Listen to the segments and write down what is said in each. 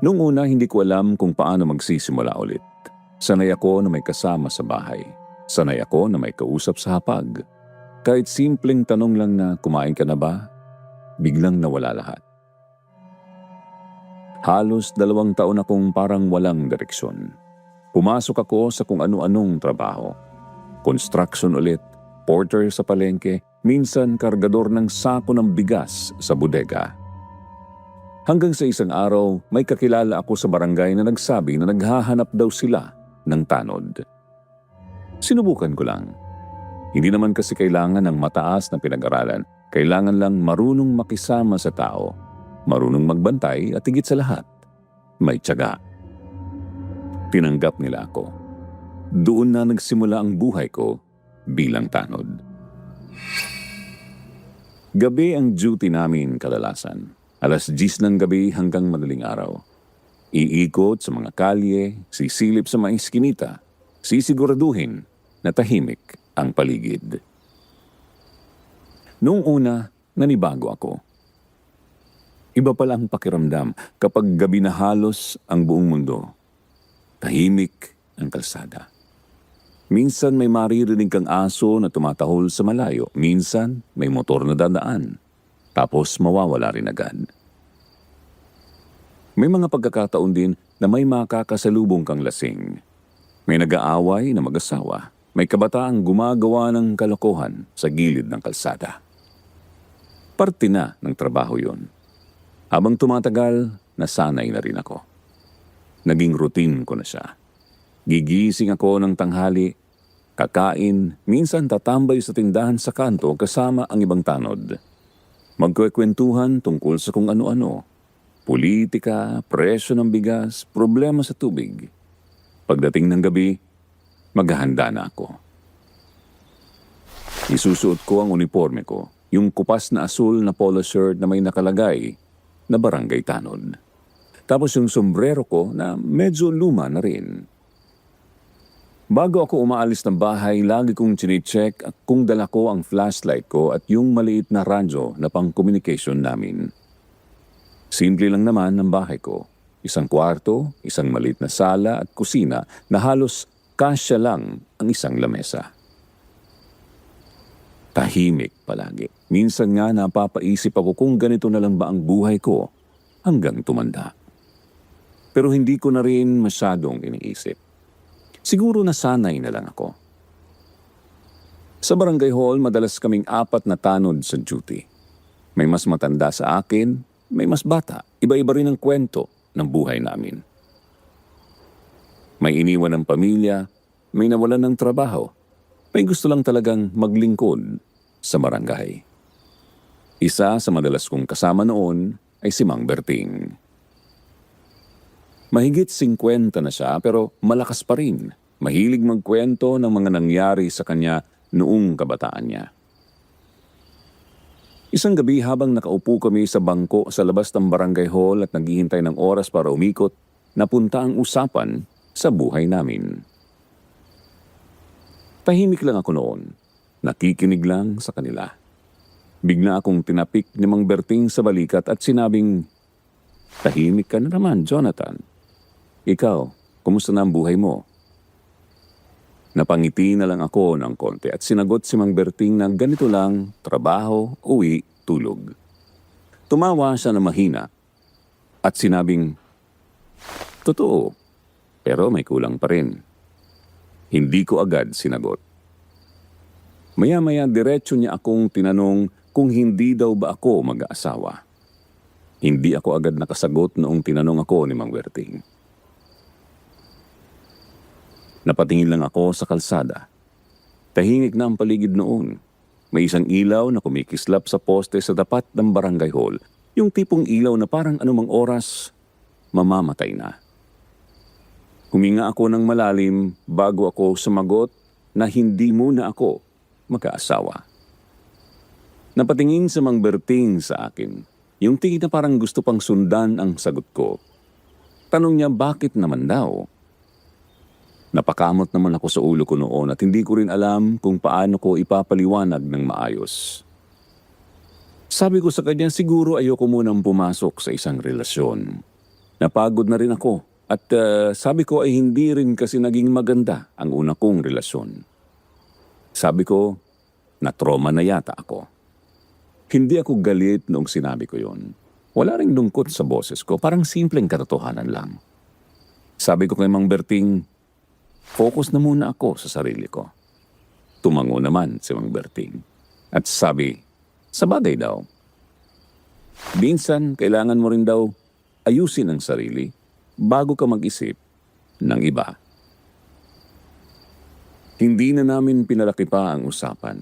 Noong una, hindi ko alam kung paano magsisimula ulit. Sanay ako na may kasama sa bahay. Sanay ako na may kausap sa hapag. Kahit simpleng tanong lang na kumain ka na ba, biglang nawala lahat. Halos 2 taon akong parang walang direksyon. Pumasok ako sa kung ano-anong trabaho. Construction ulit, porter sa palengke, minsan kargador ng sako ng bigas sa bodega. Hanggang sa isang araw, may kakilala ako sa barangay na nagsabi na naghahanap daw sila ng tanod. Sinubukan ko lang. Hindi naman kasi kailangan ng mataas na pinag-aralan. Kailangan lang marunong makisama sa tao, marunong magbantay at higit sa lahat, may tiyaga. Tinanggap nila ako. Doon na nagsimula ang buhay ko bilang tanod. Gabi ang duty namin kadalasan. 10:00 ng gabi hanggang madaling araw. Iikot sa mga kalye, sisilip sa mga iskinita, sisiguraduhin na tahimik ang paligid. Noong una, nanibago ako. Iba pala ang pakiramdam kapag gabi na halos ang buong mundo. Tahimik ang kalsada. Minsan may maririnig kang aso na tumatahol sa malayo. Minsan may motor na dadaan. Tapos mawawala rin agad. May mga pagkakataon din na may makakasalubong kang lasing. May nag-aaway na mag-asawa. May kabataang gumagawa ng kalokohan sa gilid ng kalsada. Parte na ng trabaho yun. Habang tumatagal, nasanay na rin ako. Naging routine ko na siya. Gigising ako ng tanghali, kakain, minsan tatambay sa tindahan sa kanto kasama ang ibang tanod. Magkwekwentuhan tungkol sa kung ano-ano. Politika, presyo ng bigas, problema sa tubig. Pagdating ng gabi, maghahanda na ako. Isusuot ko ang uniforme ko, yung kupas na asul na polo shirt na may nakalagay na barangay tanod. Tapos yung sombrero ko na medyo luma na rin. Bago ako umaalis ng bahay, lagi kong chine-check kung dala ko ang flashlight ko at yung maliit na radyo na pang-communication namin. Simple lang naman ang bahay ko. Isang kwarto, isang maliit na sala at kusina na halos kasya lang ang isang lamesa. Tahimik palagi. Minsan nga napapaisip ako kung ganito na lang ba ang buhay ko hanggang tumanda. Pero hindi ko na rin masyadong iniisip. Siguro nasanay na lang ako. Sa barangay hall, madalas kaming 4 na tanod sa duty. May mas matanda sa akin, may mas bata. Iba-iba rin ang kwento ng buhay namin. May iniwan ng pamilya, may nawalan ng trabaho. May gusto lang talagang maglingkod sa barangay. Isa sa madalas kong kasama noon ay si Mang Berting. Mahigit 50 na siya pero malakas pa rin. Mahilig magkwento ng mga nangyari sa kanya noong kabataan niya. Isang gabi habang nakaupo kami sa bangko sa labas ng barangay hall at naghihintay ng oras para umikot, napunta ang usapan sa buhay namin. Tahimik lang ako noon. Nakikinig lang sa kanila. Bigla akong tinapik ni Mang Berting sa balikat at sinabing, "Tahimik ka na naman, Jonathan. Ikaw, kumusta na ang buhay mo?" Napangiti na lang ako ng konti at sinagot si Mang Berting na ganito lang, trabaho, uwi, tulog. Tumawa siya na mahina at sinabing, "Totoo, pero may kulang pa rin." Hindi ko agad sinagot. Maya-maya diretso niya akong tinanong kung hindi daw ba ako mag-aasawa. Hindi ako agad nakasagot noong tinanong ako ni Mang Berting. Napatingin lang ako sa kalsada. Tahimik na ang paligid noon. May isang ilaw na kumikislap sa poste sa tapat ng barangay hall. Yung tipong ilaw na parang anumang oras, mamamatay na. Huminga ako ng malalim bago ako sumagot na hindi muna ako mag-aasawa. Napatingin si Mang Berting sa akin. Yung tingin na parang gusto pang sundan ang sagot ko. Tanong niya bakit naman daw. Napakamot naman ako sa ulo ko noon at hindi ko rin alam kung paano ko ipapaliwanag ng maayos. Sabi ko sa kanya siguro ayoko munang pumasok sa isang relasyon. Napagod na rin ako at sabi ko ay hindi rin kasi naging maganda ang una kong relasyon. Sabi ko, na-trauma na yata ako. Hindi ako galit noong sinabi ko yon. Wala ring lungkot sa boses ko, parang simpleng katotohanan lang. Sabi ko kay Mang Berting, focus na muna ako sa sarili ko. Tumango naman si Mang Berting at sabi, sabagay daw. Minsan, kailangan mo rin daw ayusin ang sarili bago ka mag-isip ng iba. Hindi na namin pinalaki pa ang usapan.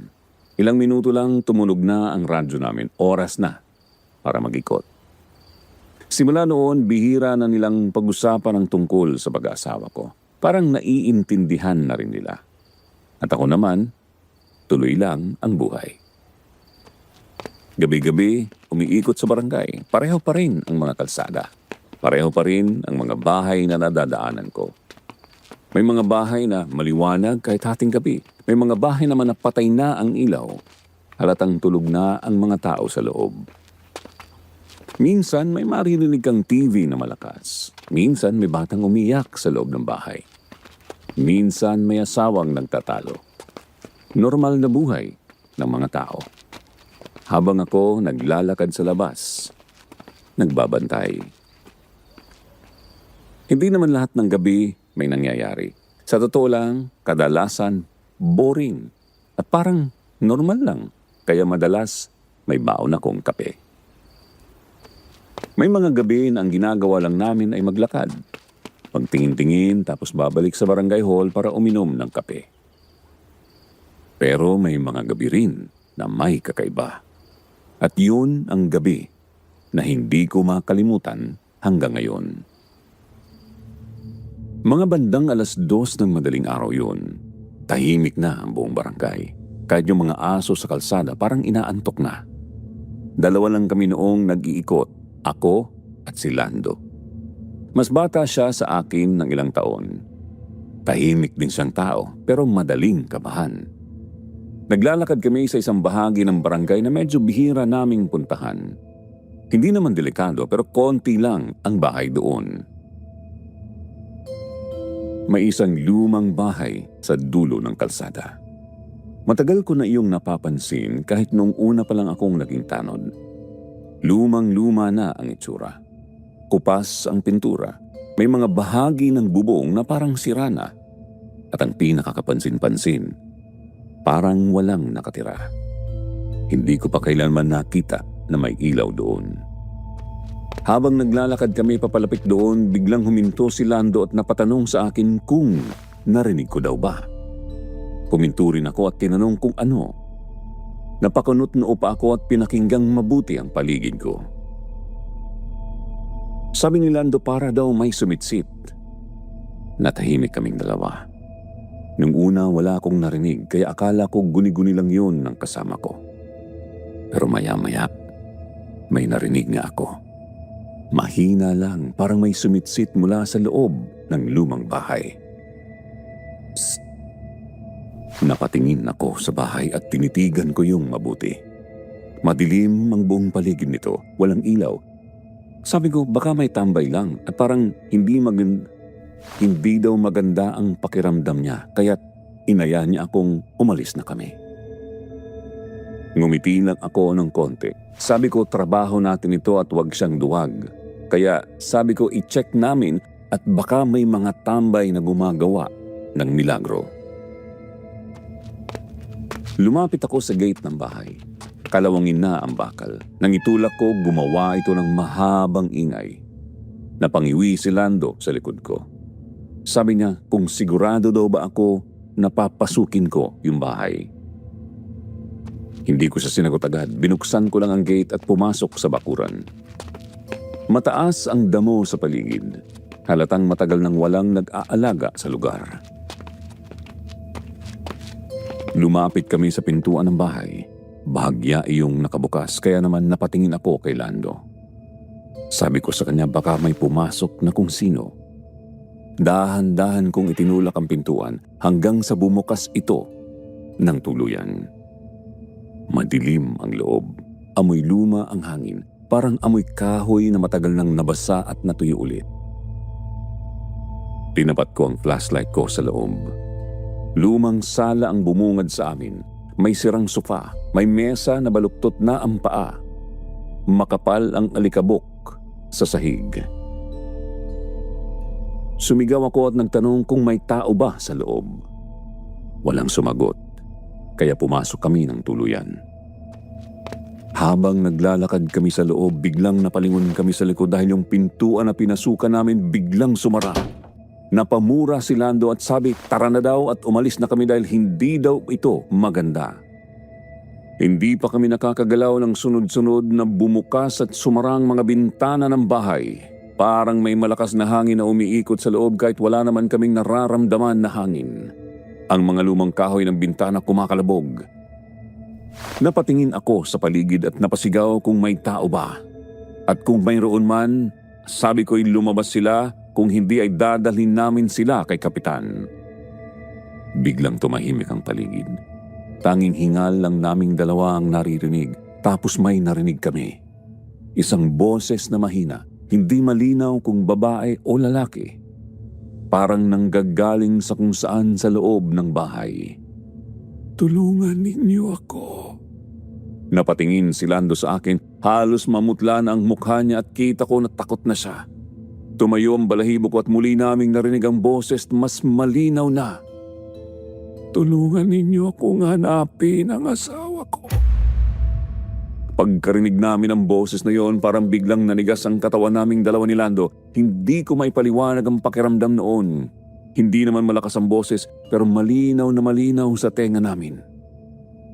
Ilang minuto lang tumunog na ang radyo namin. Oras na para mag-ikot. Simula noon, bihira na nilang pag-usapan ang tungkol sa pag-aasawa ko. Parang naiintindihan na rin nila. At ako naman, tuloy lang ang buhay. Gabi-gabi, umiikot sa barangay. Pareho pa rin ang mga kalsada. Pareho pa rin ang mga bahay na nadadaanan ko. May mga bahay na maliwanag kahit hating gabi. May mga bahay naman na patay na ang ilaw. Halatang tulog na ang mga tao sa loob. Minsan may maririnig kang TV na malakas. Minsan may batang umiyak sa loob ng bahay. Minsan may asawang nagtatalo. Normal na buhay ng mga tao. Habang ako naglalakad sa labas, nagbabantay. Hindi naman lahat ng gabi may nangyayari. Sa totoo lang, kadalasan, boring. At parang normal lang. Kaya madalas, may baon akong kape. May mga gabi na ang ginagawa lang namin ay maglakad. Pagtingin-tingin tapos babalik sa barangay hall para uminom ng kape. Pero may mga gabi rin na may kakaiba. At yun ang gabi na hindi ko makalimutan hanggang ngayon. Mga bandang 2:00 ng madaling araw yun. Tahimik na ang buong barangay. Kahit yung mga aso sa kalsada parang inaantok na. Dalawa lang kami noong nag-iikot, ako at si Lando. Mas bata siya sa akin ng ilang taon. Tahimik din siyang tao pero madaling kabahan. Naglalakad kami sa isang bahagi ng barangay na medyo bihira naming puntahan. Hindi naman delikado pero konti lang ang bahay doon. May isang lumang bahay sa dulo ng kalsada. Matagal ko na iyong napapansin kahit noong una pa lang akong naging tanod. Lumang-luma na ang itsura. Kupas ang pintura. May mga bahagi ng bubong na parang sira na. At ang pinakakapansin-pansin, parang walang nakatira. Hindi ko pa kailanman nakita na may ilaw doon. Habang naglalakad kami papalapit doon, biglang huminto si Lando at napatanong sa akin kung narinig ko daw ba. Puminto rin ako at tinanong kung ano. Napakunot-noo pa ako at pinakinggang mabuti ang paligid ko. Sabi ni Lando para daw may sumitsit. Natahimik kaming dalawa. Nung una wala akong narinig kaya akala ko guni-guni lang yun ng kasama ko. Pero maya-maya, may narinig nga ako. Mahina lang, parang may sumitsit mula sa loob ng lumang bahay. Psst! Napatingin ako sa bahay at tinitigan ko yung mabuti. Madilim ang buong paligid nito, walang ilaw. Sabi ko baka may tambay lang at parang hindi daw maganda ang pakiramdam niya kaya't inaya niya akong umalis na kami. Ngumiti lang ako ng konti. Sabi ko trabaho natin ito at huwag siyang duwag. Kaya sabi ko i-check namin at baka may mga tambay na gumagawa ng milagro. Lumapit ako sa gate ng bahay. Kalawangin na ang bakal. Nang itulak ko, gumawa ito ng mahabang ingay. Napangiwi si Lando sa likod ko. Sabi niya kung sigurado daw ba ako na papasukin ko yung bahay. Hindi ko siya sinagot agad. Binuksan ko lang ang gate at pumasok sa bakuran. Mataas ang damo sa paligid. Halatang matagal nang walang nag-aalaga sa lugar. Lumapit kami sa pintuan ng bahay. Bahagya iyong nakabukas kaya naman napatingin ako kay Lando. Sabi ko sa kanya baka may pumasok na kung sino. Dahan-dahan kong itinulak ang pintuan hanggang sa bumukas ito ng tuluyan. Madilim ang loob, amoy luma ang hangin Parang amoy kahoy na matagal nang nabasa at natuyo ulit. Tinapat ko ang flashlight ko sa loob. Lumang sala ang bumungad sa amin. May sirang sofa, may mesa na baluktot na ang paa. Makapal ang alikabok sa sahig. Sumigaw ako at nagtanong kung may tao ba sa loob. Walang sumagot, kaya pumasok kami ng tuluyan. Habang naglalakad kami sa loob, biglang napalingon kami sa likod dahil yung pintuan na pinasukan namin biglang sumara. Napamura si Lando at sabi, tara na daw at umalis na kami dahil hindi daw ito maganda. Hindi pa kami nakakagalaw ng sunod-sunod na bumukas at sumarang mga bintana ng bahay. Parang may malakas na hangin na umiikot sa loob kahit wala naman kaming nararamdaman na hangin. Ang mga lumang kahoy ng bintana kumakalabog. Napatingin ako sa paligid at napasigaw kung may tao ba. At kung mayroon man, sabi ko'y lumabas sila. Kung hindi ay dadalhin namin sila kay Kapitan. Biglang tumahimik ang paligid. Tanging hingal lang naming dalawa ang naririnig. Tapos may narinig kami. Isang boses na mahina, hindi malinaw kung babae o lalaki. Parang nanggagaling sa kung saan sa loob ng bahay. Tulungan ninyo ako. Napatingin si Lando sa akin. Halos mamutla na ang mukha niya at kita ko na takot na siya. Tumayo ang balahibo ko at muli naming narinig ang boses mas malinaw na. Tulungan ninyo akong hanapin ang asawa ko. Pagkarinig namin ang boses na yon, parang biglang nanigas ang katawan naming dalawa ni Lando. Hindi ko maipaliwanag ang pakiramdam noon. Hindi naman malakas ang boses pero malinaw na malinaw sa tenga namin.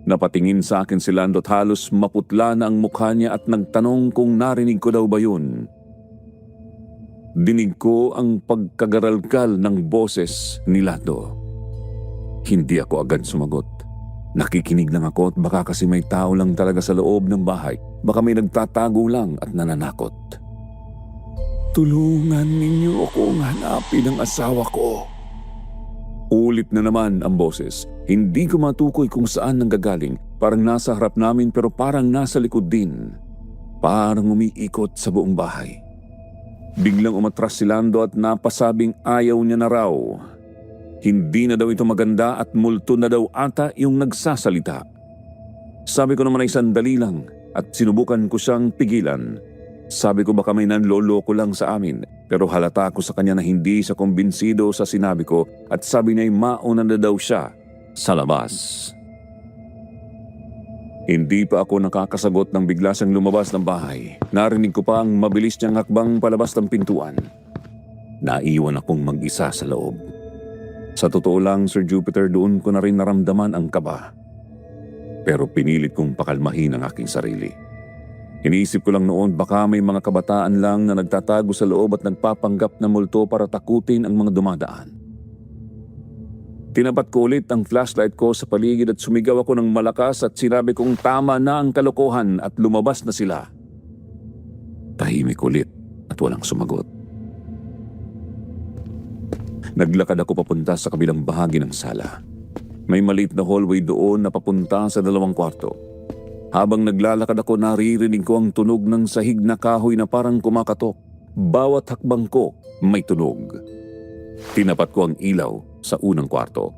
Napatingin sa akin si Lando at halos maputla na ang mukha niya at nagtanong kung narinig ko daw ba yun. Dinig ko ang pagkagaralkal ng boses ni Lando. Hindi ako agad sumagot. Nakikinig lang ako at baka kasi may tao lang talaga sa loob ng bahay. Baka may nagtatago lang at nananakot. Tulungan ninyo akong hanapin ang asawa ko. Ulit na naman ang boses. Hindi ko matukoy kung saan nanggagaling. Parang nasa harap namin pero parang nasa likod din. Parang umiikot sa buong bahay. Biglang umatras si Lando at napasabing ayaw niya na raw. Hindi na daw ito maganda at multo na daw ata yung nagsasalita. Sabi ko naman ay sandali lang at sinubukan ko siyang pigilan. Sabi ko baka may nanloloko lang sa amin pero halata ko sa kanya na hindi siya kumbinsido sa sinabi ko at sabi niya ay mauna na daw siya sa labas. Hindi pa ako nakakasagot nang bigla siyang lumabas ng bahay. Narinig ko pa ang mabilis niyang hakbang palabas ng pintuan. Naiwan akong mag-isa sa loob. Sa totoo lang, Sir Jupiter, doon ko na rin naramdaman ang kaba. Pero pinilit kong pakalmahin ang aking sarili. Iniisip ko lang noon baka may mga kabataan lang na nagtatago sa loob at nagpapanggap na multo para takutin ang mga dumadaan. Tinapat ko ulit ang flashlight ko sa paligid at sumigaw ako ng malakas at sinabi kong tama na ang kalokohan at lumabas na sila. Tahimik ulit at walang sumagot. Naglakad ako papunta sa kabilang bahagi ng sala. May maliit na hallway doon na papunta sa 2 kwarto. Habang naglalakad ako, naririnig ko ang tunog ng sahig na kahoy na parang kumakatok. Bawat hakbang ko may tunog. Tinapat ko ang ilaw sa unang kwarto.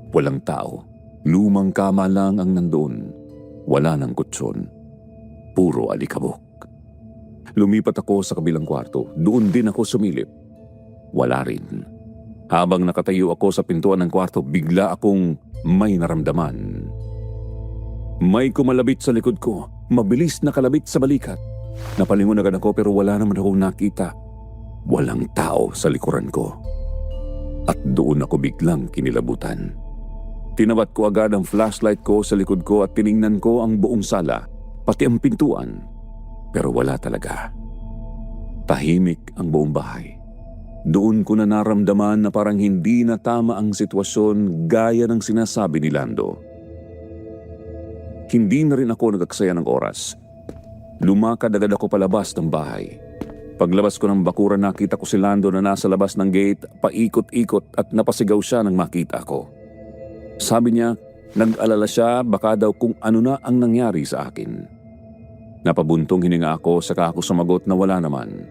Walang tao. Lumang kama lang ang nandoon. Wala ng kutsyon. Puro alikabok. Lumipat ako sa kabilang kwarto. Doon din ako sumilip. Wala rin. Habang nakatayo ako sa pintuan ng kwarto, bigla akong may naramdaman. May kumalabit sa likod ko. Mabilis na kalabit sa balikat. Napalingon agad ako pero wala naman akong nakita. Walang tao sa likuran ko. At doon ako biglang kinilabutan. Tinabat ko agad ang flashlight ko sa likod ko at tiningnan ko ang buong sala, pati ang pintuan. Pero wala talaga. Tahimik ang buong bahay. Doon ko na naramdaman na parang hindi na tama ang sitwasyon gaya ng sinasabi ni Lando. Hindi na rin ako nagaksaya ng oras. Lumakad agad ako palabas ng bahay. Paglabas ko ng bakuran, nakita ko si Lando na nasa labas ng gate, paikot-ikot at napasigaw siya nang makita ko. Sabi niya, nag-alala siya baka daw kung ano na ang nangyari sa akin. Napabuntong hininga ako saka ako sumagot na wala naman.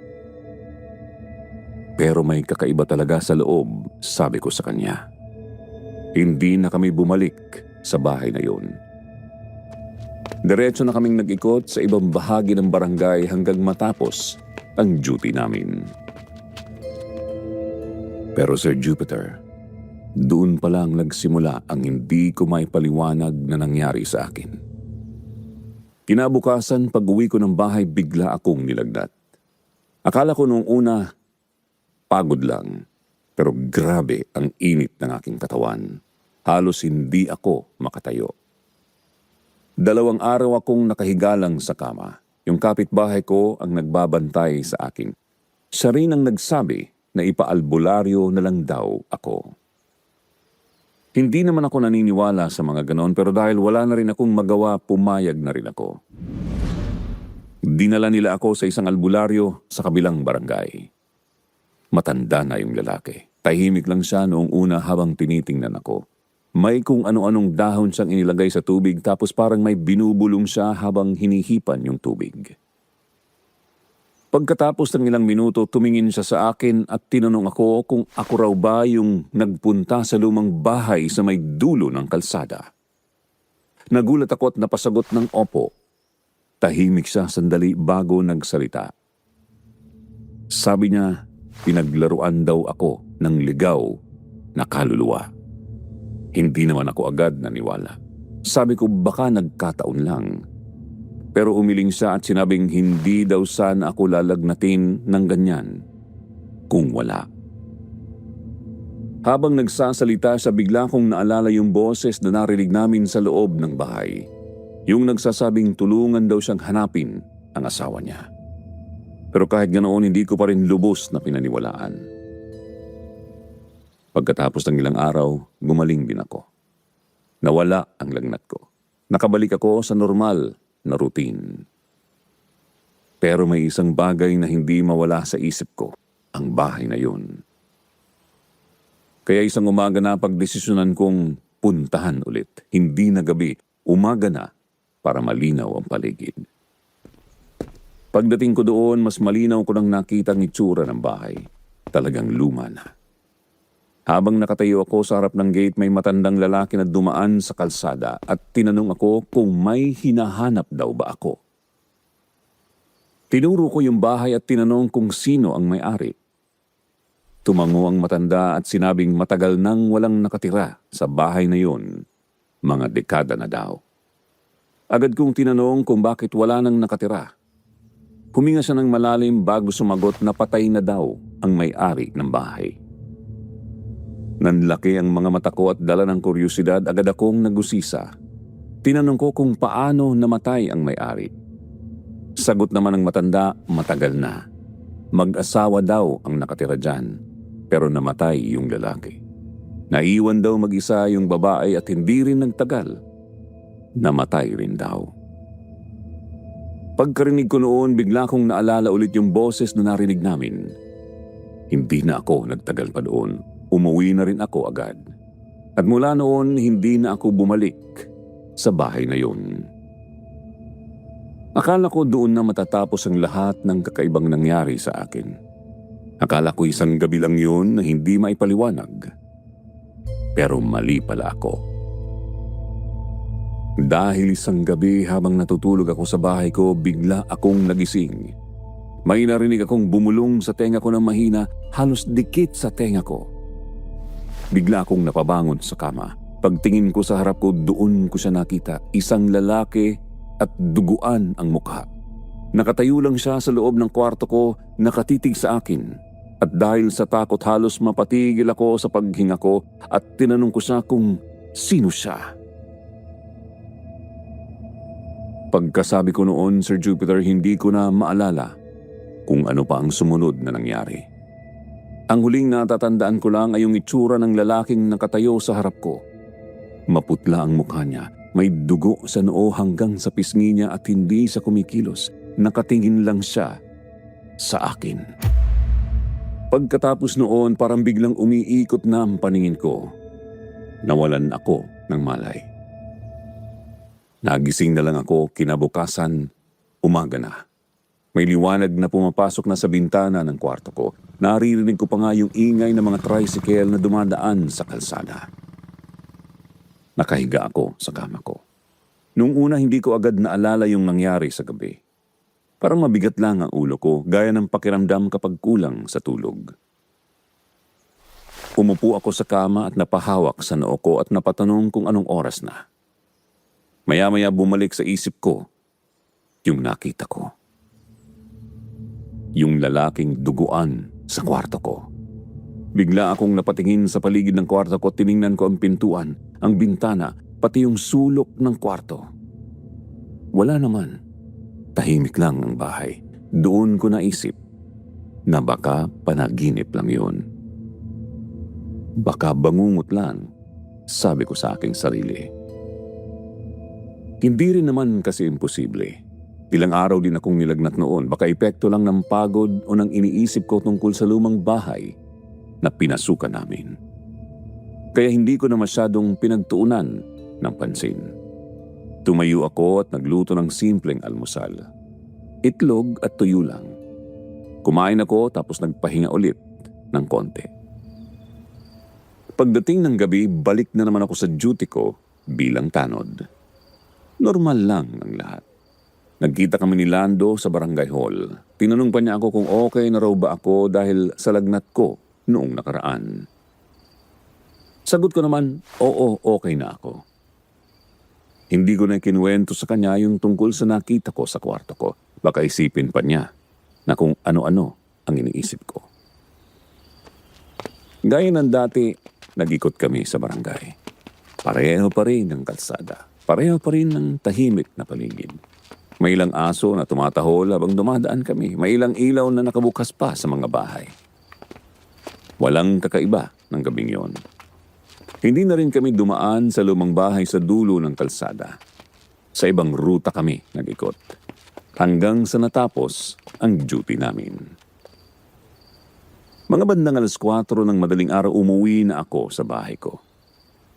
Pero may kakaiba talaga sa loob, sabi ko sa kanya. Hindi na kami bumalik sa bahay na yun. Diretso na kaming nag-ikot sa ibang bahagi ng barangay hanggang matapos ang duty namin. Pero Sir Jupiter, doon pa lang nagsimula ang hindi ko may paliwanag na nangyari sa akin. Kinabukasan, pag-uwi ko ng bahay, bigla akong nilagnat. Akala ko nung una, pagod lang. Pero grabe ang init ng aking katawan. Halos hindi ako makatayo. 2 araw akong nakahiga lang sa kama. Yung kapitbahay ko ang nagbabantay sa akin. Siya rin ang nagsabi na ipaalbularyo na lang daw ako. Hindi naman ako naniniwala sa mga ganon, pero dahil wala na rin akong magawa, pumayag na rin ako. Dinala nila ako sa isang albularyo sa kabilang barangay. Matanda na yung lalaki. Tahimik lang siya noong una habang tinitingnan ako. May kung ano-anong dahon siyang inilagay sa tubig tapos parang may binubulong siya habang hinihipan yung tubig. Pagkatapos ng ilang minuto, tumingin siya sa akin at tinanong ako kung ako raw ba yung nagpunta sa lumang bahay sa may dulo ng kalsada. Nagulat ako at napasagot ng opo. Tahimik siya sandali bago nagsalita. Sabi niya, pinaglaruan daw ako ng ligaw na kaluluwa. Hindi naman ako agad naniwala. Sabi ko baka nagkataon lang. Pero umiling siya at sinabing hindi daw sana ako lalagnatin ng ganyan kung wala. Habang nagsasalita siya, bigla kong naalala yung boses na narinig namin sa loob ng bahay. Yung nagsasabing tulungan daw siyang hanapin ang asawa niya. Pero kahit ganoon, hindi ko pa rin lubos na pinaniwalaan. Pagkatapos ng ilang araw, gumaling din ako. Nawala ang lagnat ko. Nakabalik ako sa normal na routine. Pero may isang bagay na hindi mawala sa isip ko, ang bahay na yun. Kaya isang umaga na pagdesisyonan kong puntahan ulit. Hindi na gabi, umaga na para malinaw ang paligid. Pagdating ko doon, mas malinaw ko nang nakita ang itsura ng bahay. Talagang luma na. Habang nakatayo ako sa harap ng gate, may matandang lalaki na dumaan sa kalsada at tinanong ako kung may hinahanap daw ba ako. Tinuro ko yung bahay at tinanong kung sino ang may-ari. Tumango ang matanda at sinabing matagal nang walang nakatira sa bahay na yun, mga dekada na daw. Agad kong tinanong kung bakit wala nang nakatira. Huminga siya ng malalim bago sumagot na patay na daw ang may-ari ng bahay. Nanlaki ang mga mata ko at dala ng kuryusidad, agad akong nagusisa. Tinanong ko kung paano namatay ang may-ari. Sagot naman ng matanda, matagal na. Mag-asawa daw ang nakatira dyan, pero namatay yung lalaki. Naiwan daw mag-isa yung babae at hindi rin nagtagal. Namatay rin daw. Pagkarinig ko noon, bigla kong naalala ulit yung boses na narinig namin. Hindi na ako nagtagal pa doon. Umuwi na rin ako agad. At mula noon, hindi na ako bumalik sa bahay na yun. Akala ko doon na matatapos ang lahat ng kakaibang nangyari sa akin. Akala ko isang gabi lang yun na hindi maipaliwanag. Pero mali pala ako. Dahil isang gabi habang natutulog ako sa bahay ko, bigla akong nagising. May narinig akong bumulong sa tenga ko ng mahina, halos dikit sa tenga ko. Bigla akong napabangon sa kama. Pagtingin ko sa harap ko, doon ko siya nakita. Isang lalaki at duguan ang mukha. Nakatayo lang siya sa loob ng kwarto ko, nakatitig sa akin. At dahil sa takot, halos mapatigil ako sa paghinga ko at tinanong ko siya kung sino siya. Pagkasabi ko noon, Sir Jupiter, hindi ko na maalala kung ano pa ang sumunod na nangyari. Ang huling natatandaan ko lang ay yung itsura ng lalaking nakatayo sa harap ko. Maputla ang mukha niya, may dugo sa noo hanggang sa pisngi niya at hindi sa kumikilos. Nakatingin lang siya sa akin. Pagkatapos noon, parang biglang umiikot na ang paningin ko. Nawalan ako ng malay. Nagising na lang ako kinabukasan, Umaga na. May liwanag na pumapasok na sa bintana ng kwarto ko. Naririnig ko pa nga yung ingay ng mga tricycle na dumadaan sa kalsada. Nakahiga ako sa kama ko. Nung una hindi ko agad naalala yung nangyari sa gabi. Parang mabigat lang ang ulo ko, gaya ng pakiramdam kapag kulang sa tulog. Umupo ako sa kama at napahawak sa noo ko at napatanong kung anong oras na. Maya-maya bumalik sa isip ko yung nakita ko. Yung lalaking duguan sa kwarto ko. Bigla akong napatingin sa paligid ng kwarto ko at tiningnan ko ang pintuan, ang bintana, pati yung sulok ng kwarto. Wala naman. Tahimik lang ang bahay. Doon ko naisip na baka panaginip lang yun. Baka bangungot lang, sabi ko sa aking sarili. Hindi rin naman kasi imposible. Ilang araw din akong nilagnat noon, baka epekto lang ng pagod o ng iniisip ko tungkol sa lumang bahay na pinasukan namin. Kaya hindi ko na masyadong pinagtuunan ng pansin. Tumayo ako at nagluto ng simpleng almusal. Itlog at tuyo lang. Kumain ako tapos nagpahinga ulit ng konti. Pagdating ng gabi, balik na naman ako sa duty ko bilang tanod. Normal lang ang lahat. Nagkita kami ni Lando sa barangay hall. Tinanong pa niya ako kung okay na raw ba ako dahil sa lagnat ko noong nakaraan. Sagot ko naman, oo, okay na ako. Hindi ko na kinuwento sa kanya yung tungkol sa nakita ko sa kwarto ko. Baka isipin pa niya na kung ano-ano ang iniisip ko. Gaya ng dati, nag-ikot kami sa barangay. Pareho pa rin ang kalsada. Pareho pa rin ang tahimik na paligid. May ilang aso na tumatahol habang dumadaan kami. May ilang ilaw na nakabukas pa sa mga bahay. Walang kakaiba ng gabing yon. Hindi na rin kami dumaan sa lumang bahay sa dulo ng kalsada. Sa ibang ruta kami nag-ikot. Hanggang sa natapos ang duty namin. Mga bandang 4:00 ng madaling araw umuwi na ako sa bahay ko.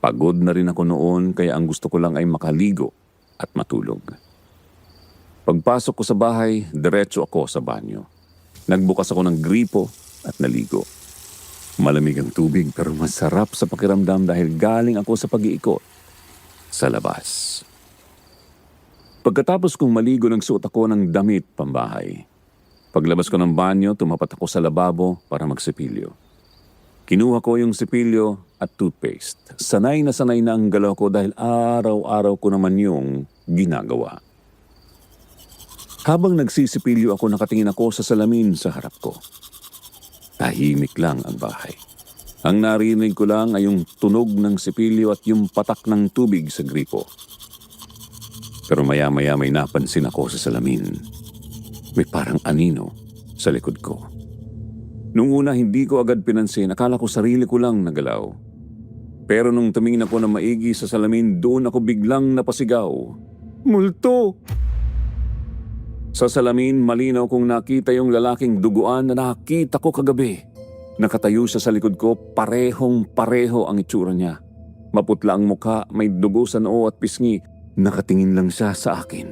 Pagod na rin ako noon kaya ang gusto ko lang ay makaligo at matulog. Pagpasok ko sa bahay, diretso ako sa banyo. Nagbukas ako ng gripo at naligo. Malamig ang tubig pero masarap sa pakiramdam dahil galing ako sa pag-iikot sa labas. Pagkatapos kong maligo, nagsuot ako ng damit pambahay. Paglabas ko ng banyo, tumapat ako sa lababo para magsipilyo. Kinuha ko yung sipilyo at toothpaste. Sanay na ang galaw ko dahil araw-araw ko naman yung ginagawa. Habang nagsisipilyo ako, nakatingin ako sa salamin sa harap ko. Tahimik lang ang bahay. Ang narinig ko lang ay yung tunog ng sipilyo at yung patak ng tubig sa gripo. Pero maya-maya may napansin ako sa salamin. May parang anino sa likod ko. Nung una hindi ko agad pinansin, akala ko sarili ko lang nagalaw. Pero nung tumingin ako na maigi sa salamin, doon ako biglang napasigaw. Multo! Sa salamin, malinaw kong nakita yung lalaking duguan na nakita ko kagabi. Nakatayo siya sa likod ko, parehong-pareho ang itsura niya. Maputla ang mukha, may dugo sa noo at pisngi. Nakatingin lang siya sa akin.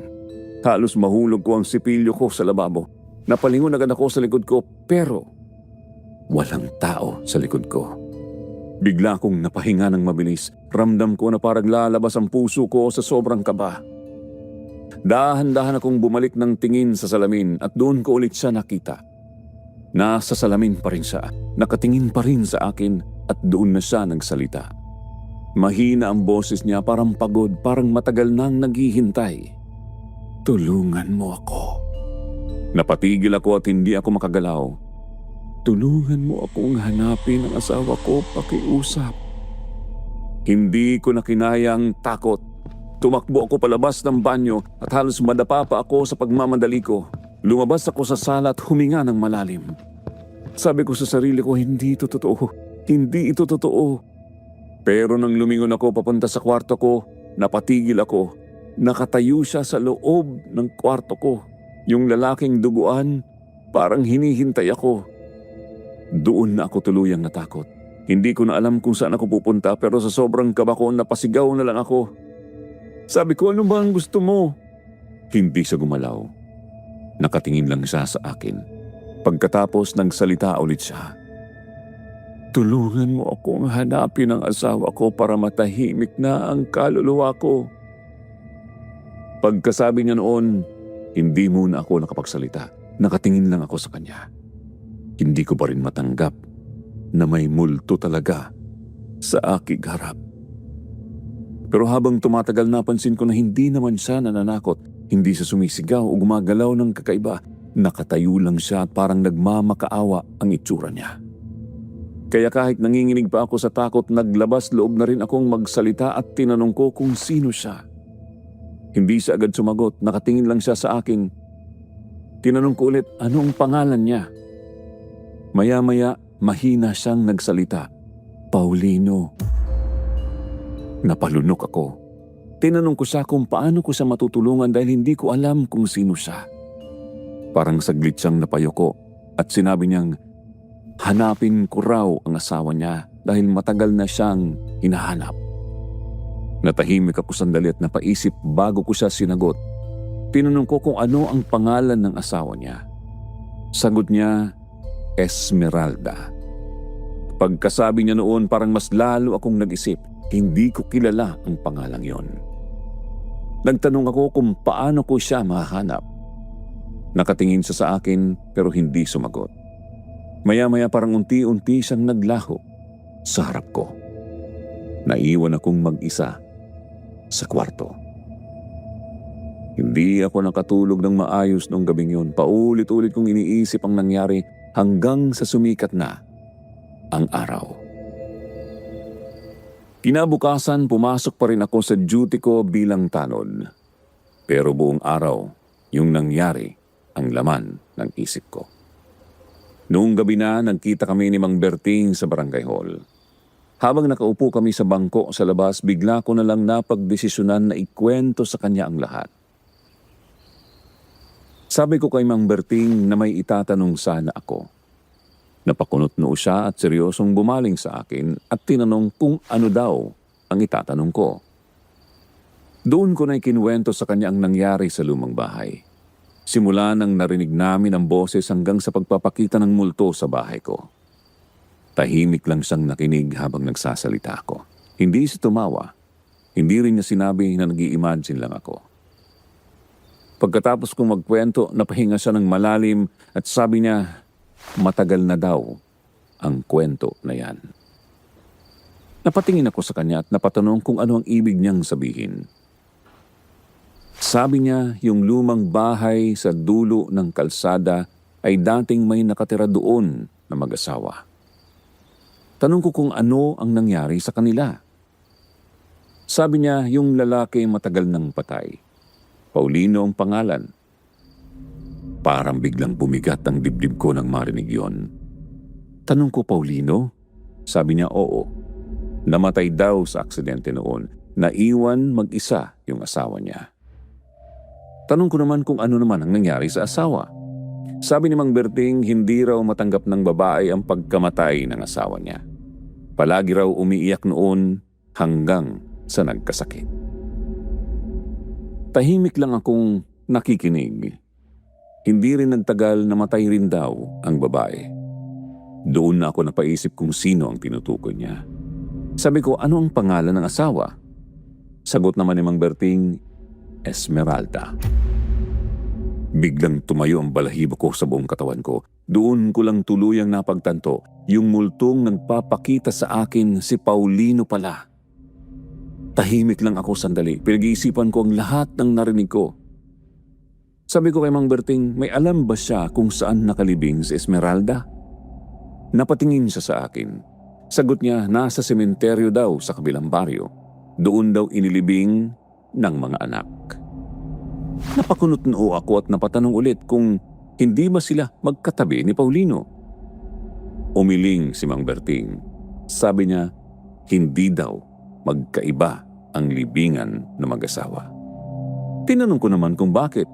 Halos mahulog ko ang sipilyo ko sa lababo. Napalingon agad ako sa likod ko, pero walang tao sa likod ko. Bigla akong napahinga ng mabilis. Ramdam ko na parang lalabas ang puso ko sa sobrang kaba. Dahan-dahan akong bumalik ng tingin sa salamin at doon ko ulit siya nakita. Nasa salamin pa rin siya, nakatingin pa rin sa akin at doon na siya nagsalita. Mahina ang boses niya, parang pagod, parang matagal nang naghihintay. Tulungan mo ako. Napatigil ako at hindi ako makagalaw. Tulungan mo akong hanapin ang asawa ko, pakiusap. Hindi ko na kinaya ang takot. Tumakbo ako palabas ng banyo at halos madapa pa ako sa pagmamadali ko. Lumabas ako sa sala at huminga ng malalim. Sabi ko sa sarili ko, hindi ito totoo. Hindi ito totoo. Pero nang lumingon ako papunta sa kwarto ko, napatigil ako. Nakatayo siya sa loob ng kwarto ko. Yung lalaking duguan, parang hinihintay ako. Doon na ako tuluyang natakot. Hindi ko na alam kung saan ako pupunta pero sa sobrang kaba ko, napasigaw na lang ako. Sabi ko, ano ba ang gusto mo? Hindi siya gumalaw. Nakatingin lang siya sa akin. Pagkatapos nagsalita ulit siya. Tulungan mo akong hanapin ang asawa ko para matahimik na ang kaluluwa ko. Pagkasabi niya noon, hindi muna ako nakapagsalita. Nakatingin lang ako sa kanya. Hindi ko pa rin matanggap na may multo talaga sa aking harap. Pero habang tumatagal napansin ko na hindi naman siya nananakot, hindi siya sumisigaw o gumagalaw ng kakaiba. Nakatayo lang siya at parang nagmamakaawa ang itsura niya. Kaya kahit nanginginig pa ako sa takot, naglabas loob na rin akong magsalita at tinanong ko kung sino siya. Hindi siya agad sumagot, nakatingin lang siya sa akin. Tinanong ko ulit, ano ang pangalan niya? Maya-maya, mahina siyang nagsalita. Paulino. Napalunok ako. Tinanong ko siya kung paano ko siya matutulungan dahil hindi ko alam kung sino siya. Parang saglit siyang napayoko at sinabi niyang, hanapin ko raw ang asawa niya dahil matagal na siyang hinahanap. Natahimik ako sandali at napaisip bago ko siya sinagot. Tinanong ko kung ano ang pangalan ng asawa niya. Sagot niya, Esmeralda. Pagkasabi niya noon parang mas lalo akong nag-isip. Hindi ko kilala ang pangalang yon. Nagtanong ako kung paano ko siya mahanap. Nakatingin siya sa akin pero hindi sumagot. Maya-maya parang unti-unti siyang naglaho sa harap ko. Naiwan akong mag-isa sa kwarto. Hindi ako nakatulog ng maayos noong gabing yun. Paulit-ulit kong iniisip ang nangyari hanggang sa sumikat na ang araw. Kinabukasan, pumasok pa rin ako sa duty ko bilang tanod. Pero buong araw, yung nangyari ang laman ng isip ko. Noong gabi na, nagkita kami ni Mang Berting sa barangay hall. Habang nakaupo kami sa bangko sa labas, bigla ko na lang napagdesisyonan na ikwento sa kanya ang lahat. Sabi ko kay Mang Berting na may itatanong sana ako. Napakunot noo siya at seryosong bumaling sa akin at tinanong kung ano daw ang itatanong ko. Doon ko na ikinuwento sa kanya ang nangyari sa lumang bahay. Simula nang narinig namin ang boses hanggang sa pagpapakita ng multo sa bahay ko. Tahimik lang siyang nakinig habang nagsasalita ako. Hindi siya tumawa. Hindi rin niya sinabi na nag-i-imagine lang ako. Pagkatapos kong magkwento, napahinga siya ng malalim at sabi niya, matagal na daw ang kwento na yan. Napatingin ako sa kanya at napatanong kung ano ang ibig niyang sabihin. Sabi niya, yung lumang bahay sa dulo ng kalsada ay dating may nakatira doon na mag-asawa. Tanong ko kung ano ang nangyari sa kanila. Sabi niya, yung lalaki matagal nang patay. Paulino ang pangalan. Parang biglang bumigat ang dibdib ko nang marinig yon. Tanong ko, Paulino? Sabi niya, oo. Namatay daw sa aksidente noon. Naiwan mag-isa yung asawa niya. Tanong ko naman kung ano naman ang nangyari sa asawa. Sabi ni Mang Berting, hindi raw matanggap ng babae ang pagkamatay ng asawa niya. Palagi raw umiiyak noon hanggang sa nagkasakit. Tahimik lang akong nakikinig. Hindi rin nagtagal, namatay rin daw ang babae. Doon na ako napaisip kung sino ang tinutukoy niya. Sabi ko, ano ang pangalan ng asawa? Sagot naman ni Mang Berting, Esmeralda. Biglang tumayo ang balahibo ko sa buong katawan ko. Doon ko lang tuluyang napagtanto, yung multong nagpapakita sa akin si Paulino pala. Tahimik lang ako sandali. Pinag-iisipan ko ang lahat ng narinig ko. Sabi ko kay Mang Berting, may alam ba siya kung saan nakalibing si Esmeralda? Napatingin siya sa akin. Sagot niya, nasa sementeryo daw sa kabilang baryo. Doon daw inilibing ng mga anak. Napakunot noo ako at napatanong ulit kung hindi ba sila magkatabi ni Paulino. Umiling si Mang Berting. Sabi niya, hindi daw magkaiba ang libingan ng mag-asawa. Tinanong ko naman kung bakit.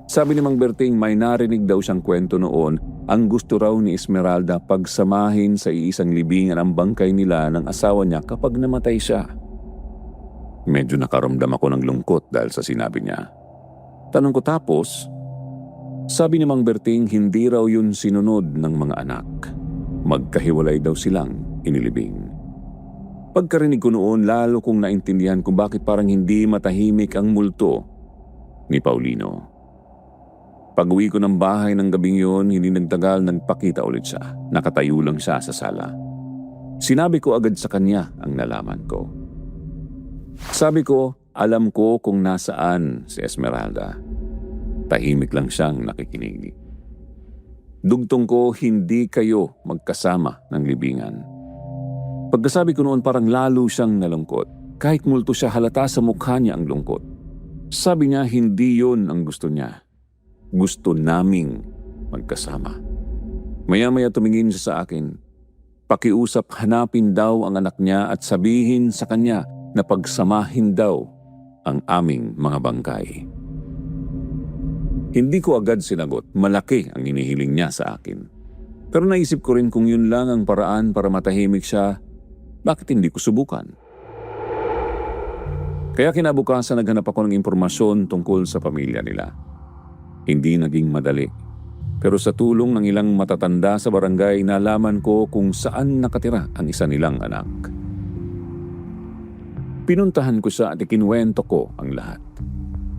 Sabi ni Mang Berting, may narinig daw siyang kwento noon, ang gusto raw ni Esmeralda pagsamahin sa iisang libingan ang bangkay nila ng asawa niya kapag namatay siya. Medyo nakaramdam ako ng lungkot dahil sa sinabi niya. Tanong ko tapos, Sabi ni Mang Berting hindi raw yun sinunod ng mga anak. Magkahiwalay daw silang inilibing. Pagkarinig ko noon, lalo kong naintindihan kung bakit parang hindi matahimik ang multo ni Paulino. Pag-uwi ko ng bahay ng gabing yun, hindi nagtagal nagpakita ulit siya. Nakatayo lang siya sa sala. Sinabi ko agad sa kanya ang nalaman ko. Sabi ko, alam ko kung nasaan si Esmeralda. Tahimik lang siyang nakikinig. Dugtong ko, hindi kayo magkasama ng libingan. Pagkasabi ko noon, parang lalo siyang nalungkot. Kahit multo siya, halata sa mukha niya ang lungkot. Sabi niya, hindi yun ang gusto niya. Gusto naming magkasama. Maya-maya tumingin siya sa akin. Pakiusap, hanapin daw ang anak niya at sabihin sa kanya na pagsamahin daw ang aming mga bangkay. Hindi ko agad sinagot. Malaki ang inihiling niya sa akin. Pero naisip ko rin kung yun lang ang paraan para matahimik siya, bakit hindi ko subukan? Kaya kinabukasan naghanap ako ng impormasyon tungkol sa pamilya nila. Hindi naging madali. Pero sa tulong ng ilang matatanda sa barangay, nalaman ko kung saan nakatira ang isa nilang anak. Pinuntahan ko siya at ikinuwento ko ang lahat.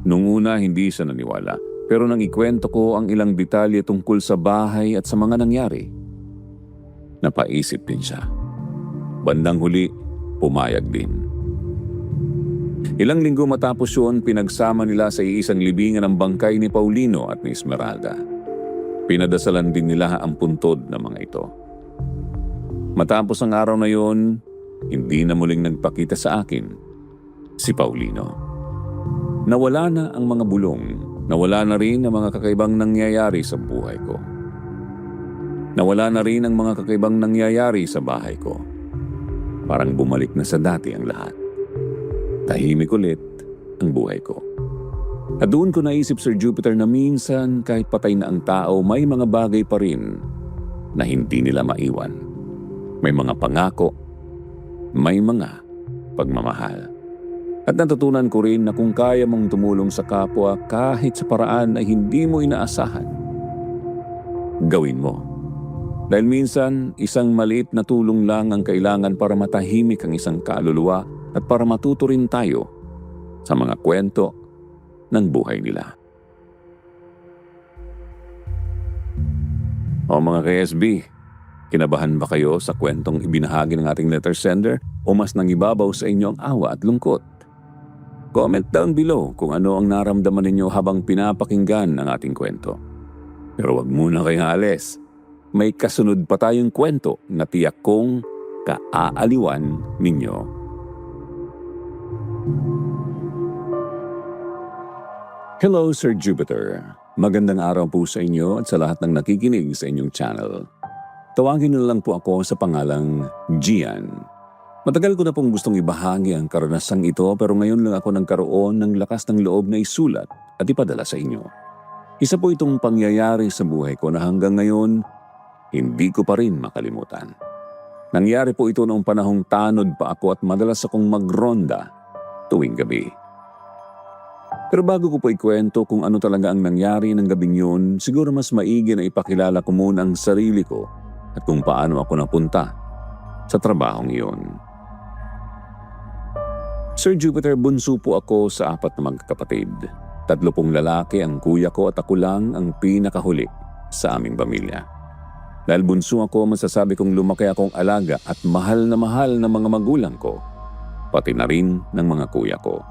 Nung una hindi siya naniwala, pero nang ikwento ko ang ilang detalye tungkol sa bahay at sa mga nangyari, napaisip din siya. Bandang huli, pumayag din. Ilang linggo matapos yun, pinagsama nila sa iisang libingan ang bangkay ni Paulino at ni Esmeralda. Pinadasalan din nila ang puntod ng mga ito. Matapos ang araw na yun, hindi na muling nagpakita sa akin si Paulino. Nawala na ang mga bulong, nawala na rin ang mga kakaibang nangyayari sa buhay ko. Nawala na rin ang mga kakaibang nangyayari sa bahay ko. Parang bumalik na sa dati ang lahat. Tahimik ulit ang buhay ko. At doon ko naisip, Sir Jupiter, na minsan kahit patay na ang tao, may mga bagay pa rin na hindi nila maiwan. May mga pangako, may mga pagmamahal. At natutunan ko rin na kung kaya mong tumulong sa kapwa kahit sa paraan na hindi mo inaasahan, gawin mo. Dahil minsan, isang maliit na tulong lang ang kailangan para matahimik ang isang kaluluwa at para matuto rin tayo sa mga kwento ng buhay nila. O mga ka-SB, kinabahan ba kayo sa kwentong ibinahagi ng ating letter sender o mas nangibabaw sa inyo ang awa at lungkot? Comment down below kung ano ang naramdaman ninyo habang pinapakinggan ang ating kwento. Pero wag muna kayong alis. May kasunod pa tayong kwento na tiyak kong kaaaliwan ninyo. Hello, Sir Jupiter. Magandang araw po sa inyo at sa lahat ng nakikinig sa inyong channel. Tawagin na lang po ako sa pangalang Gian. Matagal ko na pong gustong ibahagi ang karanasang ito pero ngayon lang ako nagkaroon ng lakas ng loob na isulat at ipadala sa inyo. Isa po itong pangyayari sa buhay ko na hanggang ngayon hindi ko pa rin makalimutan. Nangyari po ito noong panahong tanod pa ako at madalas akong magronda tuwing gabi. Pero bago ko po ikwento kung ano talaga ang nangyari ng gabing yun, siguro mas maigi na ipakilala ko muna ang sarili ko at kung paano ako napunta sa trabahong iyon. Sir Jupiter, bunso po ako sa 4 na magkakapatid. 3 pong lalaki ang kuya ko at ako lang ang pinakahuli sa aming pamilya. Dahil bunso ako, masasabi kong lumaki akong alaga at mahal na mga magulang ko, pati na rin ng mga kuya ko.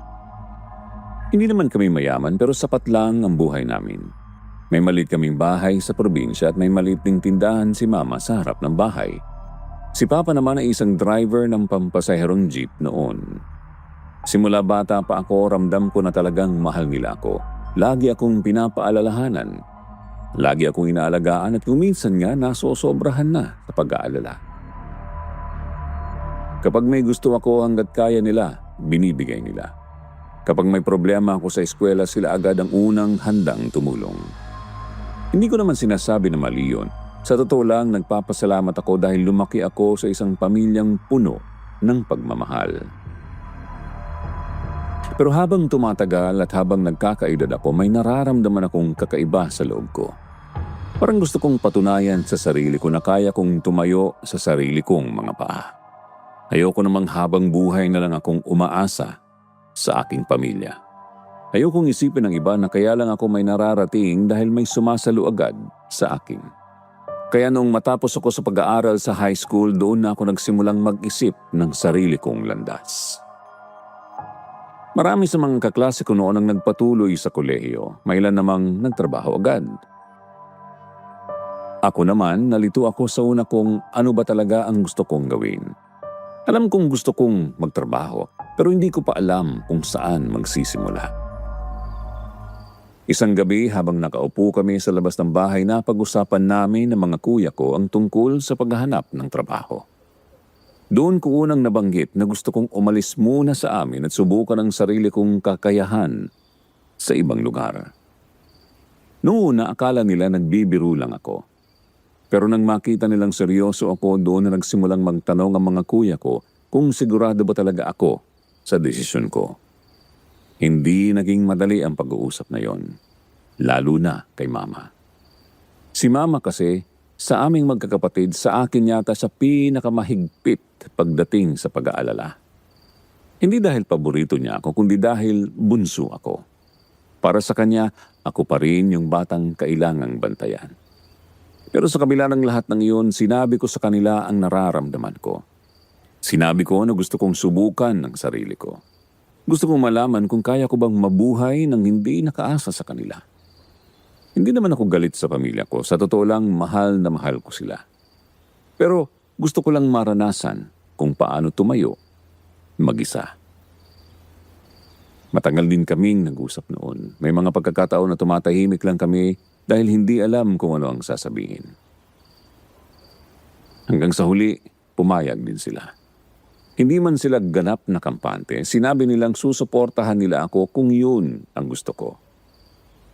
Hindi naman kami mayaman pero sapat lang ang buhay namin. May maliit kaming bahay sa probinsya at may maliit ding tindahan si mama sa harap ng bahay. Si papa naman ay isang driver ng pampasaherong jeep noon. Simula bata pa ako, ramdam ko na talagang mahal nila ako. Lagi akong pinapaalalahanan. Lagi akong inaalagaan at kung minsan nga nasosobrahan na sa pag-aalala. Kapag may gusto ako hanggat kaya nila, binibigay nila. Kapag may problema ako sa eskwela, sila agad ang unang handang tumulong. Hindi ko naman sinasabi na mali yun. Sa totoo lang, nagpapasalamat ako dahil lumaki ako sa isang pamilyang puno ng pagmamahal. Pero habang tumatagal at habang nagkakaedad ako, may nararamdaman akong kakaiba sa loob ko. Parang gusto kong patunayan sa sarili ko na kaya kong tumayo sa sarili kong mga paa. Ayoko namang habang buhay na lang akong umaasa sa aking pamilya. Ayokong isipin ng iba na kaya lang ako may nararating dahil may sumasalo agad sa akin. Kaya noong matapos ako sa pag-aaral sa high school, doon na ako nagsimulang mag-isip ng sarili kong landas. Marami sa mga kaklase ko noon ang nagpatuloy sa kolehiyo, may ilan namang nagtrabaho agad. Ako naman, nalito ako sa una kung ano ba talaga ang gusto kong gawin. Alam kong gusto kong magtrabaho, pero hindi ko pa alam kung saan magsisimula. Isang gabi habang nakaupo kami sa labas ng bahay, napag-usapan namin ng mga kuya ko ang tungkol sa paghahanap ng trabaho. Doon ko unang nabanggit na gusto kong umalis muna sa amin at subukan ang sarili kong kakayahan sa ibang lugar. Noong una, akala nila nagbibiro lang ako. Pero nang makita nilang seryoso ako, doon na nagsimulang magtanong ang mga kuya ko kung sigurado ba talaga ako sa desisyon ko. Hindi naging madali ang pag-uusap na yon, lalo na kay mama. Si mama kasi, sa aming magkakapatid, sa akin yata siya pinakamahigpit pagdating sa pag-aalala. Hindi dahil paborito niya ako, kundi dahil bunso ako. Para sa kanya, ako pa rin yung batang kailangang bantayan. Pero sa kabila ng lahat ng iyon, sinabi ko sa kanila ang nararamdaman ko. Sinabi ko na gusto kong subukan ng sarili ko. Gusto kong malaman kung kaya ko bang mabuhay nang hindi nakaasa sa kanila. Hindi naman ako galit sa pamilya ko. Sa totoo lang, mahal na mahal ko sila. Pero gusto ko lang maranasan kung paano tumayo mag-isa. Matagal din kaming nag-usap noon. May mga pagkakataon na tumatahimik lang kami dahil hindi alam kung ano ang sasabihin. Hanggang sa huli, pumayag din sila. Hindi man sila ganap na kampante, sinabi nilang susuportahan nila ako kung yun ang gusto ko.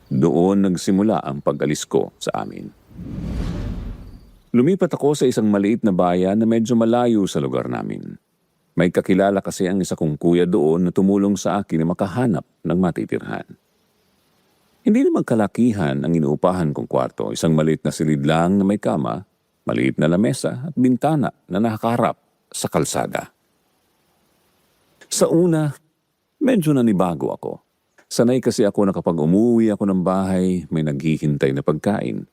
Doon nagsimula ang pag-alis ko sa amin. Lumipat ako sa isang maliit na bayan na medyo malayo sa lugar namin. May kakilala kasi ang isa kong kuya doon na tumulong sa akin na makahanap ng matitirhan. Hindi naman kalakihan ang inuupahan kong kwarto, isang maliit na silid lang na may kama, maliit na lamesa at bintana na nakaharap sa kalsada. Sa una, medyo nanibago ako. Sanay kasi ako na kapag umuwi ako ng bahay, may naghihintay na pagkain,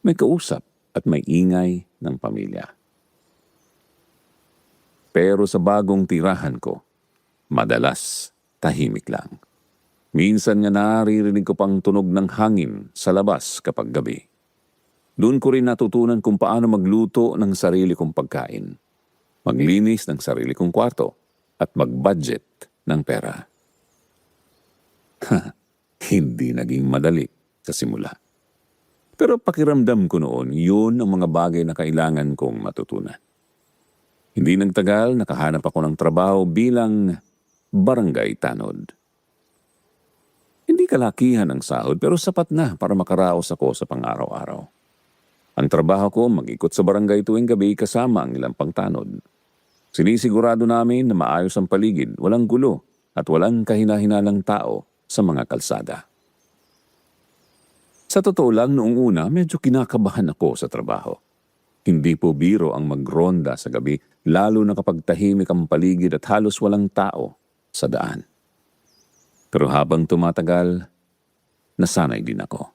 may kausap at may ingay ng pamilya. Pero sa bagong tirahan ko, madalas tahimik lang. Minsan nga naririnig ko pang tunog ng hangin sa labas kapag gabi. Doon ko rin natutunan kung paano magluto ng sarili kong pagkain, maglinis ng sarili kong kwarto, at mag-budget ng pera. Hindi naging madali sa simula. Pero pakiramdam ko noon, yun ang mga bagay na kailangan kong matutunan. Hindi nagtagal, nakahanap ako ng trabaho bilang barangay tanod. Hindi kalakihan ang sahod pero sapat na para makaraos ako sa pang-araw-araw. Ang trabaho ko mag-ikot sa barangay tuwing gabi kasama ang ilang pangtanod. Sinisigurado namin na maayos ang paligid, walang gulo at walang kahina-hinalang tao sa mga kalsada. Sa totoo lang, noong una, medyo kinakabahan ako sa trabaho. Hindi po biro ang magronda sa gabi, lalo na kapag tahimik ang paligid at halos walang tao sa daan. Pero habang tumatagal, nasanay din ako.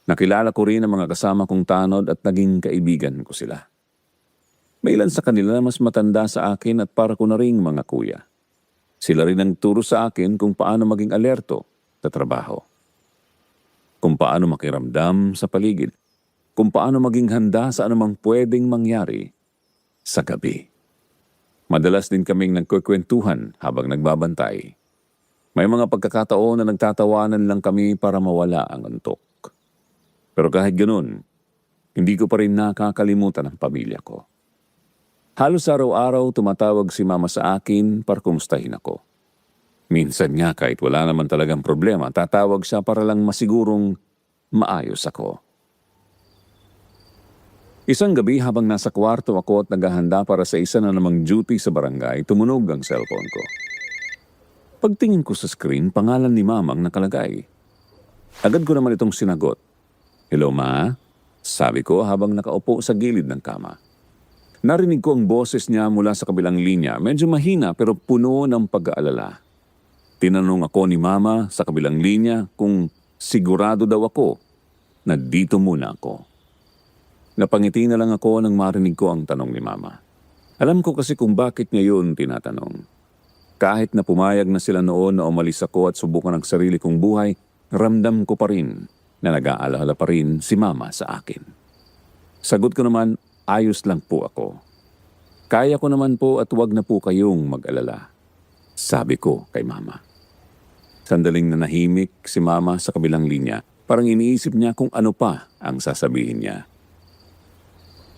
Nakilala ko rin ang mga kasama kong tanod at naging kaibigan ko sila. May ilan sa kanila na mas matanda sa akin at para ko na ring mga kuya. Sila rin ang turo sa akin kung paano maging alerto sa trabaho. Kung paano makiramdam sa paligid. Kung paano maging handa sa anumang pwedeng mangyari sa gabi. Madalas din kaming nagkukwentuhan habang nagbabantay. May mga pagkakataon na nagtatawanan lang kami para mawala ang antok. Pero kahit ganun, hindi ko pa rin nakakalimutan ang pamilya ko. Halos araw-araw tumatawag si mama sa akin para kumustahin ako. Minsan nga kahit wala naman talagang problema, tatawag siya para lang masigurong maayos ako. Isang gabi habang nasa kwarto ako at naghahanda para sa isa na namang duty sa barangay, tumunog ang cellphone ko. Pagtingin ko sa screen, pangalan ni mama ang nakalagay. Agad ko naman itong sinagot. Hello, ma? Sabi ko habang nakaupo sa gilid ng kama. Narinig ko ang boses niya mula sa kabilang linya, medyo mahina pero puno ng pag-aalala. Tinanong ako ni Mama sa kabilang linya kung sigurado daw ako na dito muna ako. Napangiti na lang ako nang marinig ko ang tanong ni Mama. Alam ko kasi kung bakit ngayon tinatanong. Kahit na pumayag na sila noon na umalis ako at subukan ang sarili kong buhay, ramdam ko pa rin na nag-aalala pa rin si Mama sa akin. Sagot ko naman, ayos lang po ako. Kaya ko naman po at huwag na po kayong mag-alala. Sabi ko kay Mama. Sandaling nanahimik si Mama sa kabilang linya. Parang iniisip niya kung ano pa ang sasabihin niya.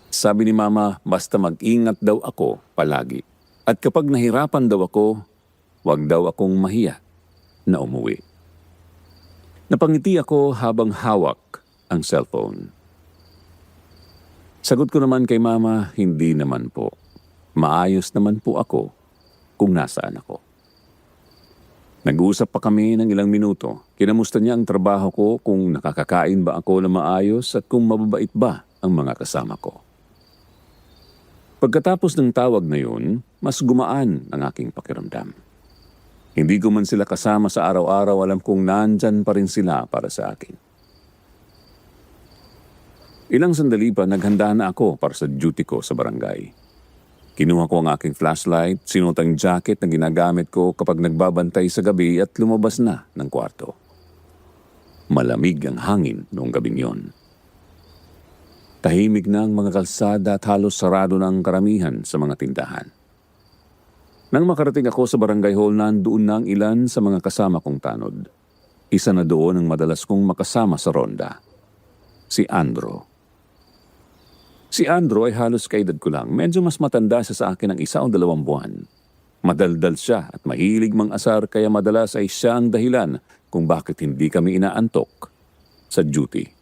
Sabi ni Mama, basta mag-ingat daw ako palagi. At kapag nahirapan daw ako, huwag daw akong mahiya na umuwi. Napangiti ako habang hawak ang cellphone. Sagot ko naman kay Mama, hindi naman po. Maayos naman po ako kung nasaan ako. Nag-uusap pa kami ng ilang minuto. Kinamusta niya ang trabaho ko, kung nakakakain ba ako na maayos at kung mababait ba ang mga kasama ko. Pagkatapos ng tawag na yun, mas gumaan ang aking pakiramdam. Hindi ko man sila kasama sa araw-araw, alam kong nandyan pa rin sila para sa akin. Ilang sandali pa naghanda na ako para sa duty ko sa barangay. Kinuha ko ang aking flashlight, sinuot ang jacket na ginagamit ko kapag nagbabantay sa gabi at lumabas na ng kwarto. Malamig ang hangin noong gabing yon. Tahimik na ang mga kalsada at halos sarado na ang karamihan sa mga tindahan. Nang makarating ako sa barangay hall, nandoon na ang ilan sa mga kasama kong tanod. Isa na doon ang madalas kong makasama sa ronda. Si Andro. Si Andro ay halos kaedad ko lang. Medyo mas matanda siya sa akin ng 1 o 2 buwan. Madaldal siya at mahilig mang-asar kaya madalas ay siya ang dahilan kung bakit hindi kami inaantok sa duty.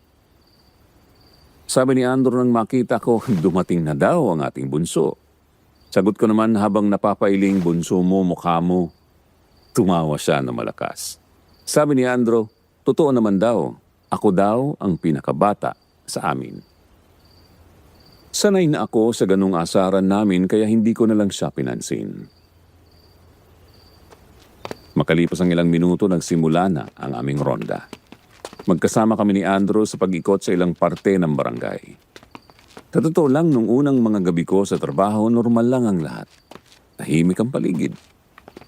Sabi ni Andro nang makita ko, dumating na daw ang ating bunso. Sagot ko naman habang napapailing, bunso mo, mukha mo. Tumawa siya na malakas. Sabi ni Andro, totoo naman daw, ako daw ang pinakabata sa amin. Sanay na ako sa ganung asaran namin kaya hindi ko na lang siya pinansin. Makalipas ang ilang minuto, nagsimula na ang aming ronda. Magkasama kami ni Andrew sa pag-ikot sa ilang parte ng barangay. Sa totoo lang, nung unang mga gabi ko sa trabaho, normal lang ang lahat. Tahimik ang paligid.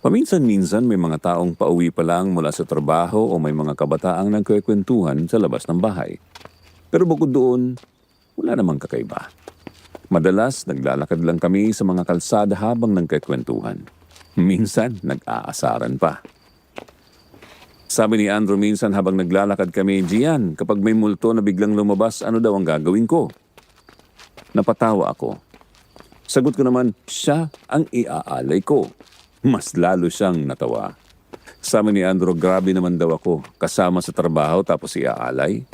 Paminsan-minsan may mga taong pauwi pa lang mula sa trabaho o may mga kabataang nagkwekwentuhan sa labas ng bahay. Pero bukod doon, wala namang kakaiba. Madalas, naglalakad lang kami sa mga kalsada habang nagkikwentuhan. Minsan, nag-aasaran pa. Sabi ni Andrew minsan habang naglalakad kami, Gian, kapag may multo na biglang lumabas, ano daw ang gagawin ko? Napatawa ako. Sagot ko naman, siya ang iaalay ko. Mas lalo siyang natawa. Sabi ni Andrew, grabe naman daw ako, kasama sa trabaho tapos iaalay.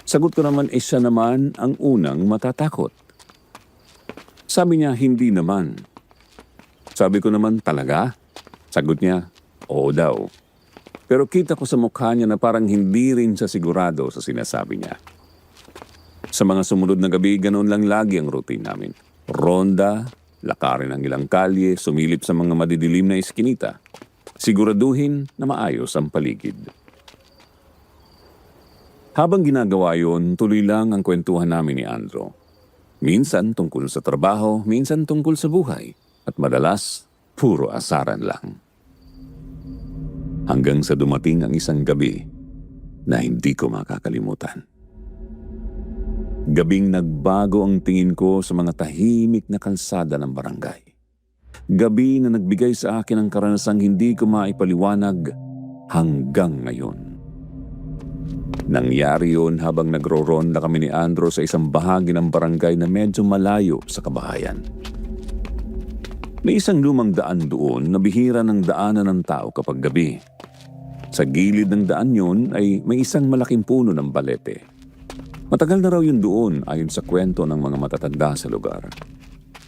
Sagot ko naman, siya naman ang unang matatakot. Sabi niya, hindi naman. Sabi ko naman, talaga? Sagot niya, oo daw. Pero kita ko sa mukha niya na parang hindi rin siya sigurado sa sinasabi niya. Sa mga sumunod na gabi, ganoon lang lagi ang routine namin. Ronda, lakarin ang ilang kalye, sumilip sa mga madidilim na iskinita. Siguraduhin na maayos ang paligid. Habang ginagawa yun, tuloy lang ang kwentuhan namin ni Andrew. Minsan tungkol sa trabaho, minsan tungkol sa buhay. At madalas, puro asaran lang. Hanggang sa dumating ang isang gabi na hindi ko makakalimutan. Gabing nagbago ang tingin ko sa mga tahimik na kalsada ng barangay. Gabi na nagbigay sa akin ng karanasang hindi ko maipaliwanag hanggang ngayon. Nangyari yun habang nagro-ronda kami ni Andrew sa isang bahagi ng barangay na medyo malayo sa kabahayan. May isang lumang daan doon na bihira ng daanan ng tao kapag gabi. Sa gilid ng daan yun ay may isang malaking puno ng balete. Matagal na raw yun doon ayon sa kwento ng mga matatanda sa lugar.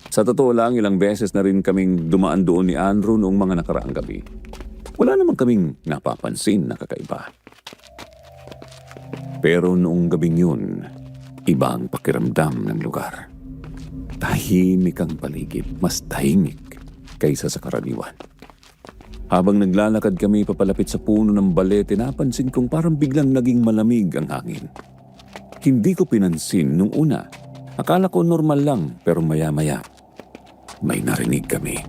Sa totoo lang, ilang beses na rin kaming dumaan doon ni Andrew noong mga nakaraang gabi. Wala naman kaming napapansin na kakaiba. Pero noong gabing yun, Iba ang pakiramdam ng lugar. Tahimik ang paligid, mas tahimik kaysa sa karaniwan. Habang naglalakad kami papalapit sa puno ng balete, napansin kong parang biglang naging malamig ang hangin. Hindi ko pinansin nung una. Akala ko normal lang, pero maya-maya may narinig kami.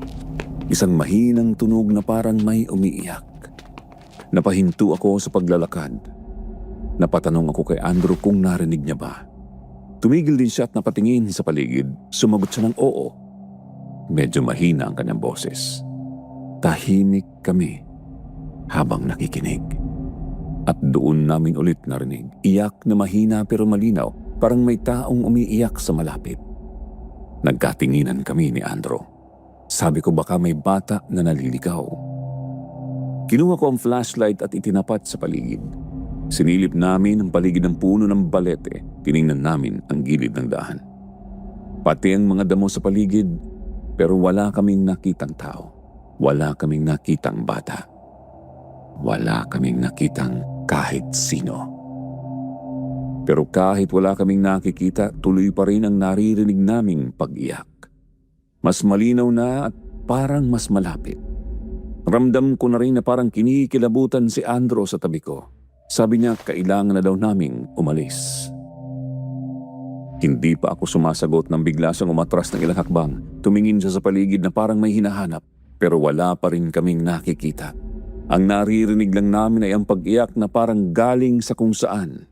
Isang mahinang tunog na parang may umiiyak. Napahinto ako sa paglalakad. Napatanong ako kay Andrew kung narinig niya ba. Tumigil din siya at napatingin sa paligid. Sumagot siya ng oo. Medyo mahina ang kanyang boses. Tahimik kami habang nakikinig. At doon namin ulit narinig. Iyak na mahina pero malinaw. Parang may taong umiiyak sa malapit. Nagkatinginan kami ni Andrew. Sabi ko baka may bata na naliligaw. Kinuha ko ang flashlight at itinapat sa paligid. Sinilip namin ang paligid ng puno ng balete. Tiningnan namin ang gilid ng daan. Pati ang mga damo sa paligid, pero wala kaming nakitang tao. Wala kaming nakitang bata. Wala kaming nakitang kahit sino. Pero kahit wala kaming nakikita, tuloy pa rin ang naririnig naming pag-iyak. Mas malinaw na at parang mas malapit. Ramdam ko na rin na parang kinikilabutan si Andrew sa tabi ko. Sabi niya kailangan na daw naming umalis. Hindi pa ako sumasagot nang bigla siyang umatras ng ilang hakbang. Tumingin siya sa paligid na parang may hinahanap, pero wala pa rin kaming nakikita. Ang naririnig lang namin ay ang pag-iyak na parang galing sa kung saan.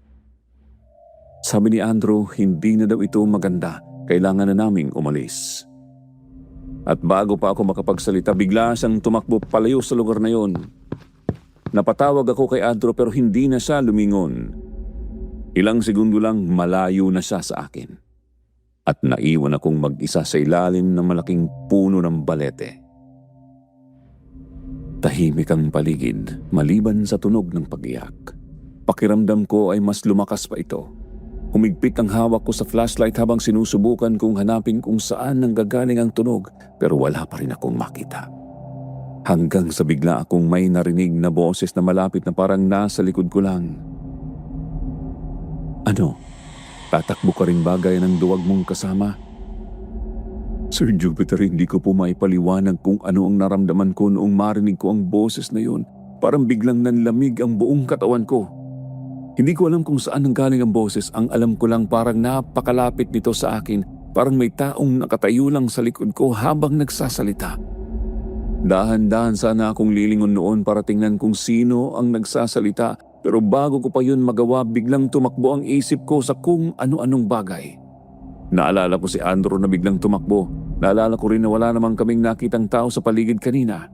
Sabi ni Andrew, hindi na daw ito maganda. Kailangan na naming umalis. At bago pa ako makapagsalita, bigla siyang tumakbo palayo sa lugar na yon. Napatawag ako kay Andrew pero hindi na siya lumingon. Ilang segundo lang malayo na siya sa akin. At naiwan akong mag-isa sa ilalim ng malaking puno ng balete. Tahimik ang paligid maliban sa tunog ng pag-iyak. Pakiramdam ko ay mas lumakas pa ito. Humigpit ang hawak ko sa flashlight habang sinusubukan kong hanapin kung saan nanggagaling ang tunog pero wala pa rin akong makita. Hanggang sa bigla akong may narinig na boses na malapit na parang nasa likod ko lang. Ano? Tatakbo ka rin bagay ng duwag mong kasama? Sir Jupiter, hindi ko po maipaliwanag kung ano ang naramdaman ko noong marinig ko ang boses na yun. Parang biglang nanlamig ang buong katawan ko. Hindi ko alam kung saan nanggaling ang boses. Ang alam ko lang parang napakalapit nito sa akin. Parang may taong nakatayo lang sa likod ko habang nagsasalita. Dahan-dahan sana akong lilingon noon para tingnan kung sino ang nagsasalita. Pero bago ko pa yun magawa, biglang tumakbo ang isip ko sa kung ano-anong bagay. Naalala ko si Andrew na biglang tumakbo. Naalala ko rin na wala namang kaming nakitang tao sa paligid kanina.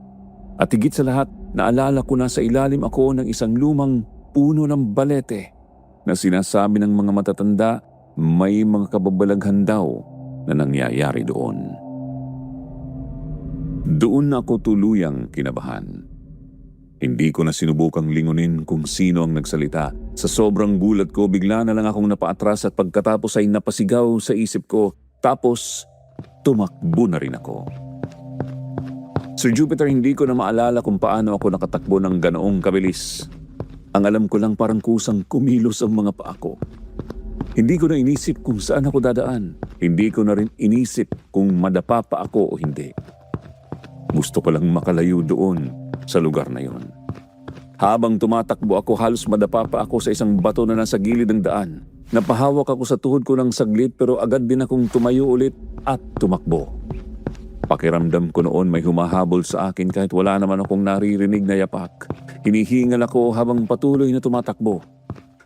At higit sa lahat, naalala ko na sa ilalim ako ng isang lumang puno ng balete na sinasabi ng mga matatanda may mga kababalaghan daw na nangyayari doon. Doon ako tuluyang kinabahan. Hindi ko na sinubukang lingunin kung sino ang nagsalita. Sa sobrang gulat ko, bigla na lang akong napaatras at pagkatapos ay napasigaw sa isip ko. Tapos, tumakbo na rin ako. Sir Jupiter, hindi ko na maalala kung paano ako nakatakbo ng ganoong kabilis. Ang alam ko lang parang kusang kumilos ang mga paa ko. Hindi ko na inisip kung saan ako dadaan. Hindi ko na rin inisip kung madapa pa ako o hindi. Gusto ko lang makalayo doon sa lugar na yon. Habang tumatakbo ako, halos madapa pa ako sa isang bato na nasa gilid ng daan. Napahawak ako sa tuhod ko ng saglit pero agad din akong tumayo ulit at tumakbo. Pakiramdam ko noon may humahabol sa akin kahit wala naman akong naririnig na yapak. Hinihingal ako habang patuloy na tumatakbo.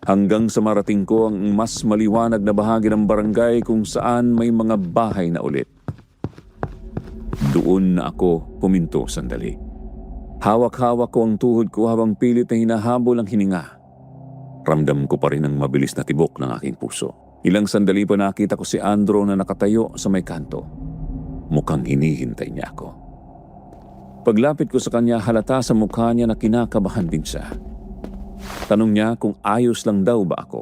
Hanggang sa marating ko ang mas maliwanag na bahagi ng barangay kung saan may mga bahay na ulit. Doon na ako huminto sandali. Hawak-hawak ko ang tuhod ko habang pilit na hinahabol ang hininga. Ramdam ko pa rin ang mabilis na tibok ng aking puso. Ilang sandali pa nakita ko si Andrew na nakatayo sa may kanto. Mukhang hinihintay niya ako. Paglapit ko sa kanya, halata sa mukha niya na kinakabahan din siya. Tanong niya kung ayos lang daw ba ako.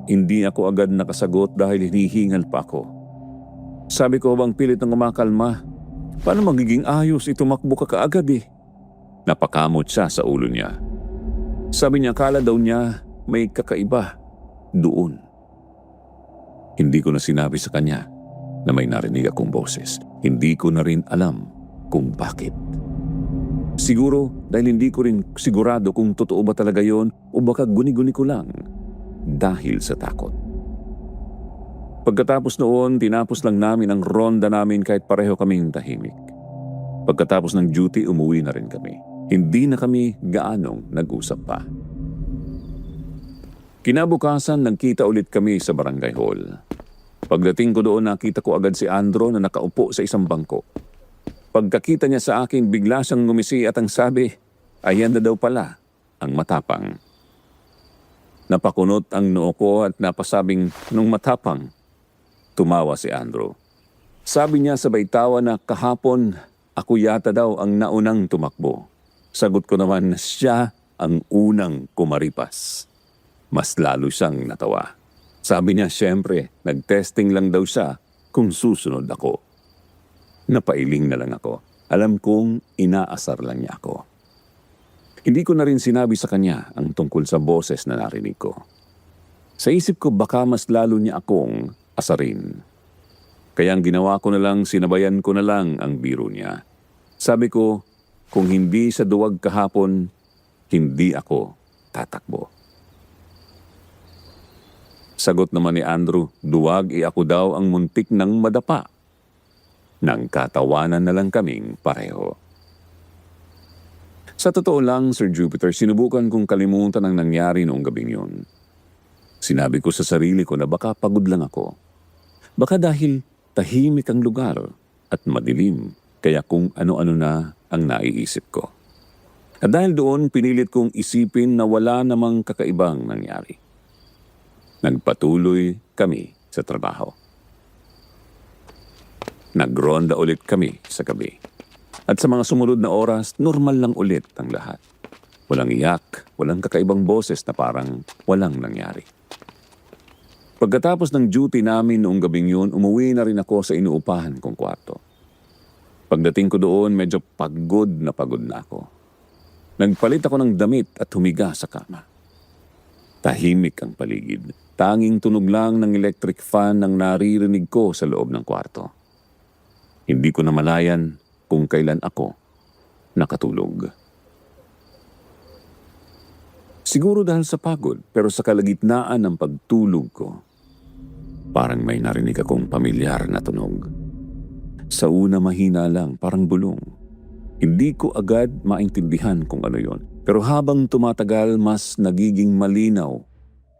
Hindi ako agad nakasagot dahil hinihingal pa ako. Sabi ko habang pilit na kumakalma, paano magiging ayos? Tumakbo ka kaagad eh. Napakamot siya sa ulo niya. Sabi niya, akala daw niya may kakaiba. doon. Hindi ko na sinabi sa kanya na may narinig akong boses. Hindi ko na rin alam kung bakit. Siguro dahil hindi ko rin sigurado kung totoo ba talaga yon o baka guni-guni ko lang dahil sa takot. Pagkatapos noon, tinapos lang namin ang ronda namin kahit pareho kaming tahimik. Pagkatapos ng duty, umuwi na rin kami. Hindi na kami gaanong nag-usap pa. Kinabukasan, nagkita ulit kami sa barangay hall. Pagdating ko doon, nakita ko agad si Andro na nakaupo sa isang bangko. Pagkakita niya sa akin, bigla siyang ngumisi at ang sabi, ayan na daw pala ang matapang. Napakunot ang noo ko at napasabing nung matapang, tumawa si Andro. Sabi niya sabay tawa na kahapon, ako yata daw ang naunang tumakbo. Sagot ko naman na siya ang unang kumaripas. Mas lalo siyang natawa. Sabi niya siyempre, nag-testing lang daw siya kung susunod ako. Napailing na lang ako. Alam kong inaasar lang niya ako. Hindi ko na rin sinabi sa kanya ang tungkol sa boses na narinig ko. Sa isip ko baka mas lalo niya akong asarin. Kaya ang ginawa ko na lang, sinabayan ko na lang ang biro niya. Sabi ko, kung hindi sa duwag kahapon, hindi ako tatakbo. Sagot naman ni Andrew, duwag ako daw ang muntik ng madapa. Nang katawanan na lang kaming pareho. Sa totoo lang, Sir Jupiter, sinubukan kong kalimutan ang nangyari noong gabing yun. Sinabi ko sa sarili ko na baka pagod lang ako. Baka dahil tahimik ang lugar at madilim, kaya kung ano-ano na ang naiisip ko. At dahil doon, pinilit kong isipin na wala namang kakaibang nangyari. Nagpatuloy kami sa trabaho. Nagronda ulit kami sa gabi. At sa mga sumunod na oras, normal lang ulit ang lahat. Walang iyak, walang kakaibang boses na parang walang nangyari. Pagkatapos ng duty namin noong gabing yun, umuwi na rin ako sa inuupahan kong kwarto. Pagdating ko doon, medyo pagod na ako. Nagpalit ako ng damit at humiga sa kama. Tahimik ang paligid. Tanging tunog lang ng electric fan ang naririnig ko sa loob ng kwarto. Hindi ko na malayan kung kailan ako nakatulog. Siguro dahil sa pagod, pero sa kalagitnaan ng pagtulog ko, parang may narinig akong pamilyar na tunog. Sa una mahina lang, parang bulong. Hindi ko agad maintindihan kung ano yon. Pero habang tumatagal, mas nagiging malinaw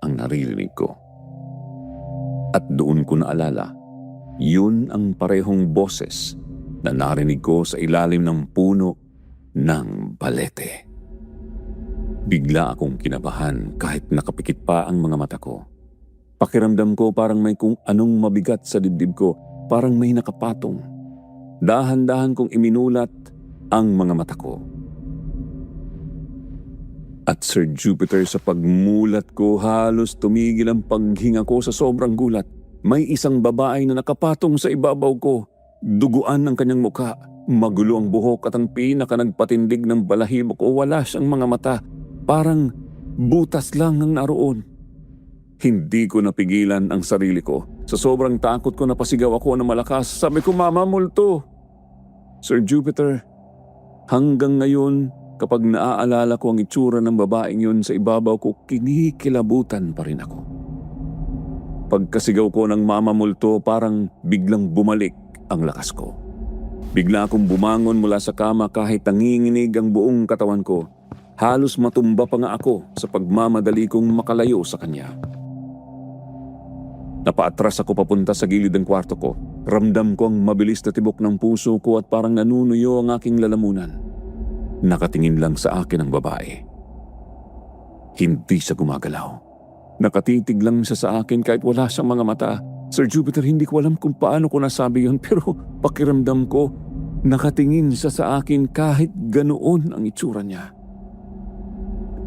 ang naririnig ko. At doon ko naalala, yun ang parehong boses na narinig ko sa ilalim ng puno ng balete. Bigla akong kinabahan kahit nakapikit pa ang mga mata ko. Pakiramdam ko parang may kung anong mabigat sa dibdib ko, parang may nakapatong. Dahan-dahan kong iminulat ang mga mata ko. At Sir Jupiter, sa pagmulat ko, halos tumigil ang paghinga ko sa sobrang gulat. May isang babae na nakapatong sa ibabaw ko. Duguan ang kanyang mukha. Magulo ang buhok at ang pinaka nagpatindig ng balahibo ko. Wala siyang mga mata. Parang butas lang ang naroon. Hindi ko napigilan ang sarili ko. Sa sobrang takot ko, napasigaw ako na malakas. Sabi ko, Mama, multo! Sir Jupiter, hanggang ngayon, kapag naaalala ko ang itsura ng babaeng yun sa ibabaw ko, kinikilabutan pa rin ako. Pagkasigaw ko ng Mama, multo, parang biglang bumalik ang lakas ko. Bigla akong bumangon mula sa kama kahit nanginginig ang buong katawan ko. Halos matumba pa nga ako sa pagmamadali kong makalayo sa kanya. Napaatras ako papunta sa gilid ng kwarto ko. Ramdam ko ang mabilis na tibok ng puso ko at parang nanunuyo ang aking lalamunan. Nakatingin lang sa akin ang babae. Hindi siya gumagalaw. Nakatitig lang siya sa akin kahit wala siyang mga mata. Sir Jupiter, hindi ko alam kung paano ko nasabi yun, pero pakiramdam ko, nakatingin siya sa akin kahit ganoon ang itsura niya.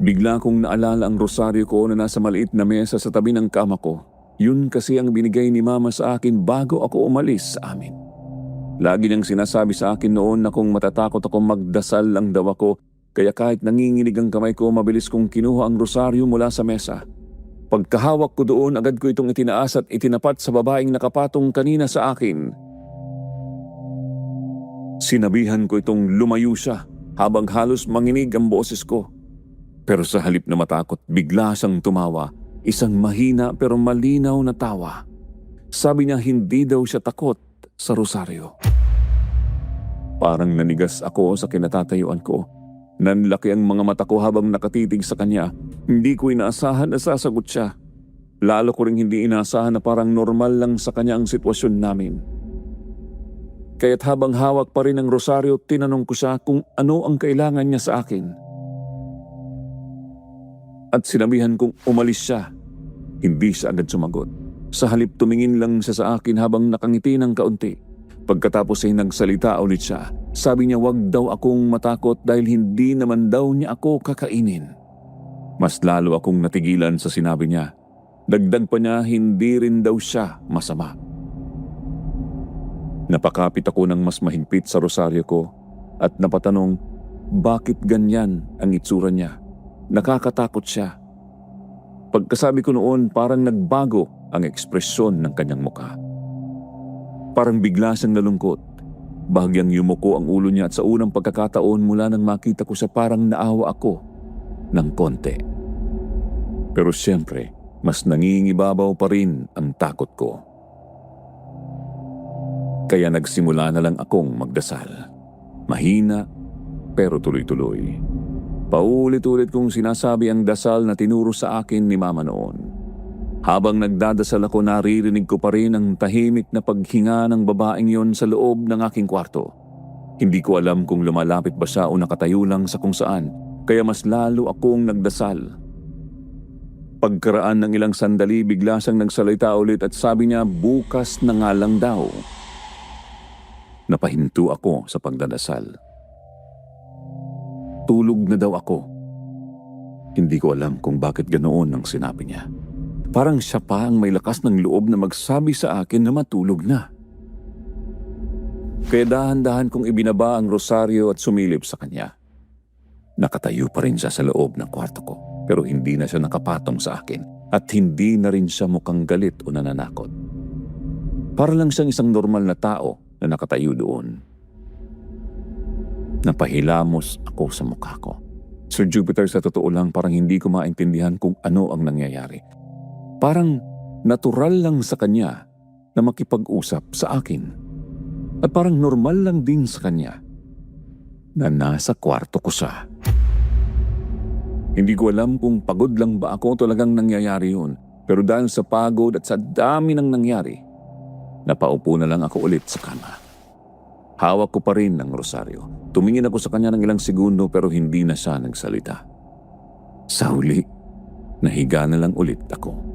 Bigla kong naalala ang rosaryo ko na nasa maliit na mesa sa tabi ng kama ko. Yun kasi ang binigay ni Mama sa akin bago ako umalis sa amin. Lagi niyang sinasabi sa akin noon na kung matatakot ako magdasal lang daw ako, kaya kahit nanginginig ang kamay ko, mabilis kong kinuha ang rosaryo mula sa mesa. Pagkahawak ko doon, agad ko itong itinaas at itinapat sa babaeng nakapatong kanina sa akin. Sinabihan ko itong lumayo siya habang halos manginig ang boses ko. Pero sa halip na matakot, bigla siyang tumawa, isang mahina pero malinaw na tawa. Sabi niya hindi daw siya takot sa rosaryo. Parang nanigas ako sa kinatatayuan ko. Nanlaki ang mga mata ko habang nakatitig sa kanya. Hindi ko inaasahan na sasagot siya. Lalo ko ring hindi inaasahan na parang normal lang sa kanya ang sitwasyon namin. Kaya't habang hawak pa rin ang rosaryo, tinanong ko siya kung ano ang kailangan niya sa akin. At sinabihan kong umalis siya. Hindi siya agad sumagot. Sa halip tumingin lang siya sa akin habang nakangiti ng kaunti. Pagkatapos ay nagsalita ulit siya. Sabi niya wag daw akong matakot dahil hindi naman daw niya ako kakainin. Mas lalo akong natigilan sa sinabi niya. Dagdag pa niya hindi rin daw siya masama. Napakapit ako ng mas mahigpit sa rosaryo ko at napatanong bakit ganyan ang itsura niya. Nakakatakot siya. Pagkasabi ko noon parang nagbago ang ekspresyon ng kanyang mukha. Parang bigla siyang nalungkot. Bahagyang yumuko ang ulo niya at sa unang pagkakataon mula nang makita ko siya parang naawa ako ng konti. Pero siyempre, mas nangingibabaw pa rin ang takot ko. Kaya nagsimula na lang akong magdasal. Mahina pero tuloy-tuloy. Paulit-ulit kong sinasabi ang dasal na tinuro sa akin ni Mama noon. Habang nagdadasal ako, naririnig ko pa rin ang tahimik na paghinga ng babaeng yon sa loob ng aking kwarto. Hindi ko alam kung lumalapit ba siya o nakatayo lang sa kung saan, kaya mas lalo akong nagdasal. Pagkaraan ng ilang sandali, bigla siyang nagsalita ulit at sabi niya bukas na nga lang daw. Napahinto ako sa pagdadasal. Tulog na daw ako. Hindi ko alam kung bakit ganoon ang sinabi niya. Parang siya pa ang may lakas ng loob na magsabi sa akin na matulog na. Kaya dahan-dahan kong ibinaba ang rosaryo at sumilip sa kanya. Nakatayo pa rin siya sa loob ng kwarto ko, pero hindi na siya nakapatong sa akin at hindi na rin siya mukhang galit o nananakot. Para lang siyang isang normal na tao na nakatayo doon. Napahilamos ako sa mukha ko. Sir Jupiter, sa totoo lang parang hindi ko maintindihan kung ano ang nangyayari. Parang natural lang sa kanya na makipag-usap sa akin. At parang normal lang din sa kanya na nasa kwarto ko siya. Hindi ko alam kung pagod lang ba ako o talagang nangyayari yun. Pero dahil sa pagod at sa dami ng nangyari, napaupo na lang ako ulit sa kama. Hawak ko pa rin ang rosaryo. Tumingin ako sa kanya ng ilang segundo pero hindi na siya nagsalita. Sa huli, nahiga na lang ulit ako.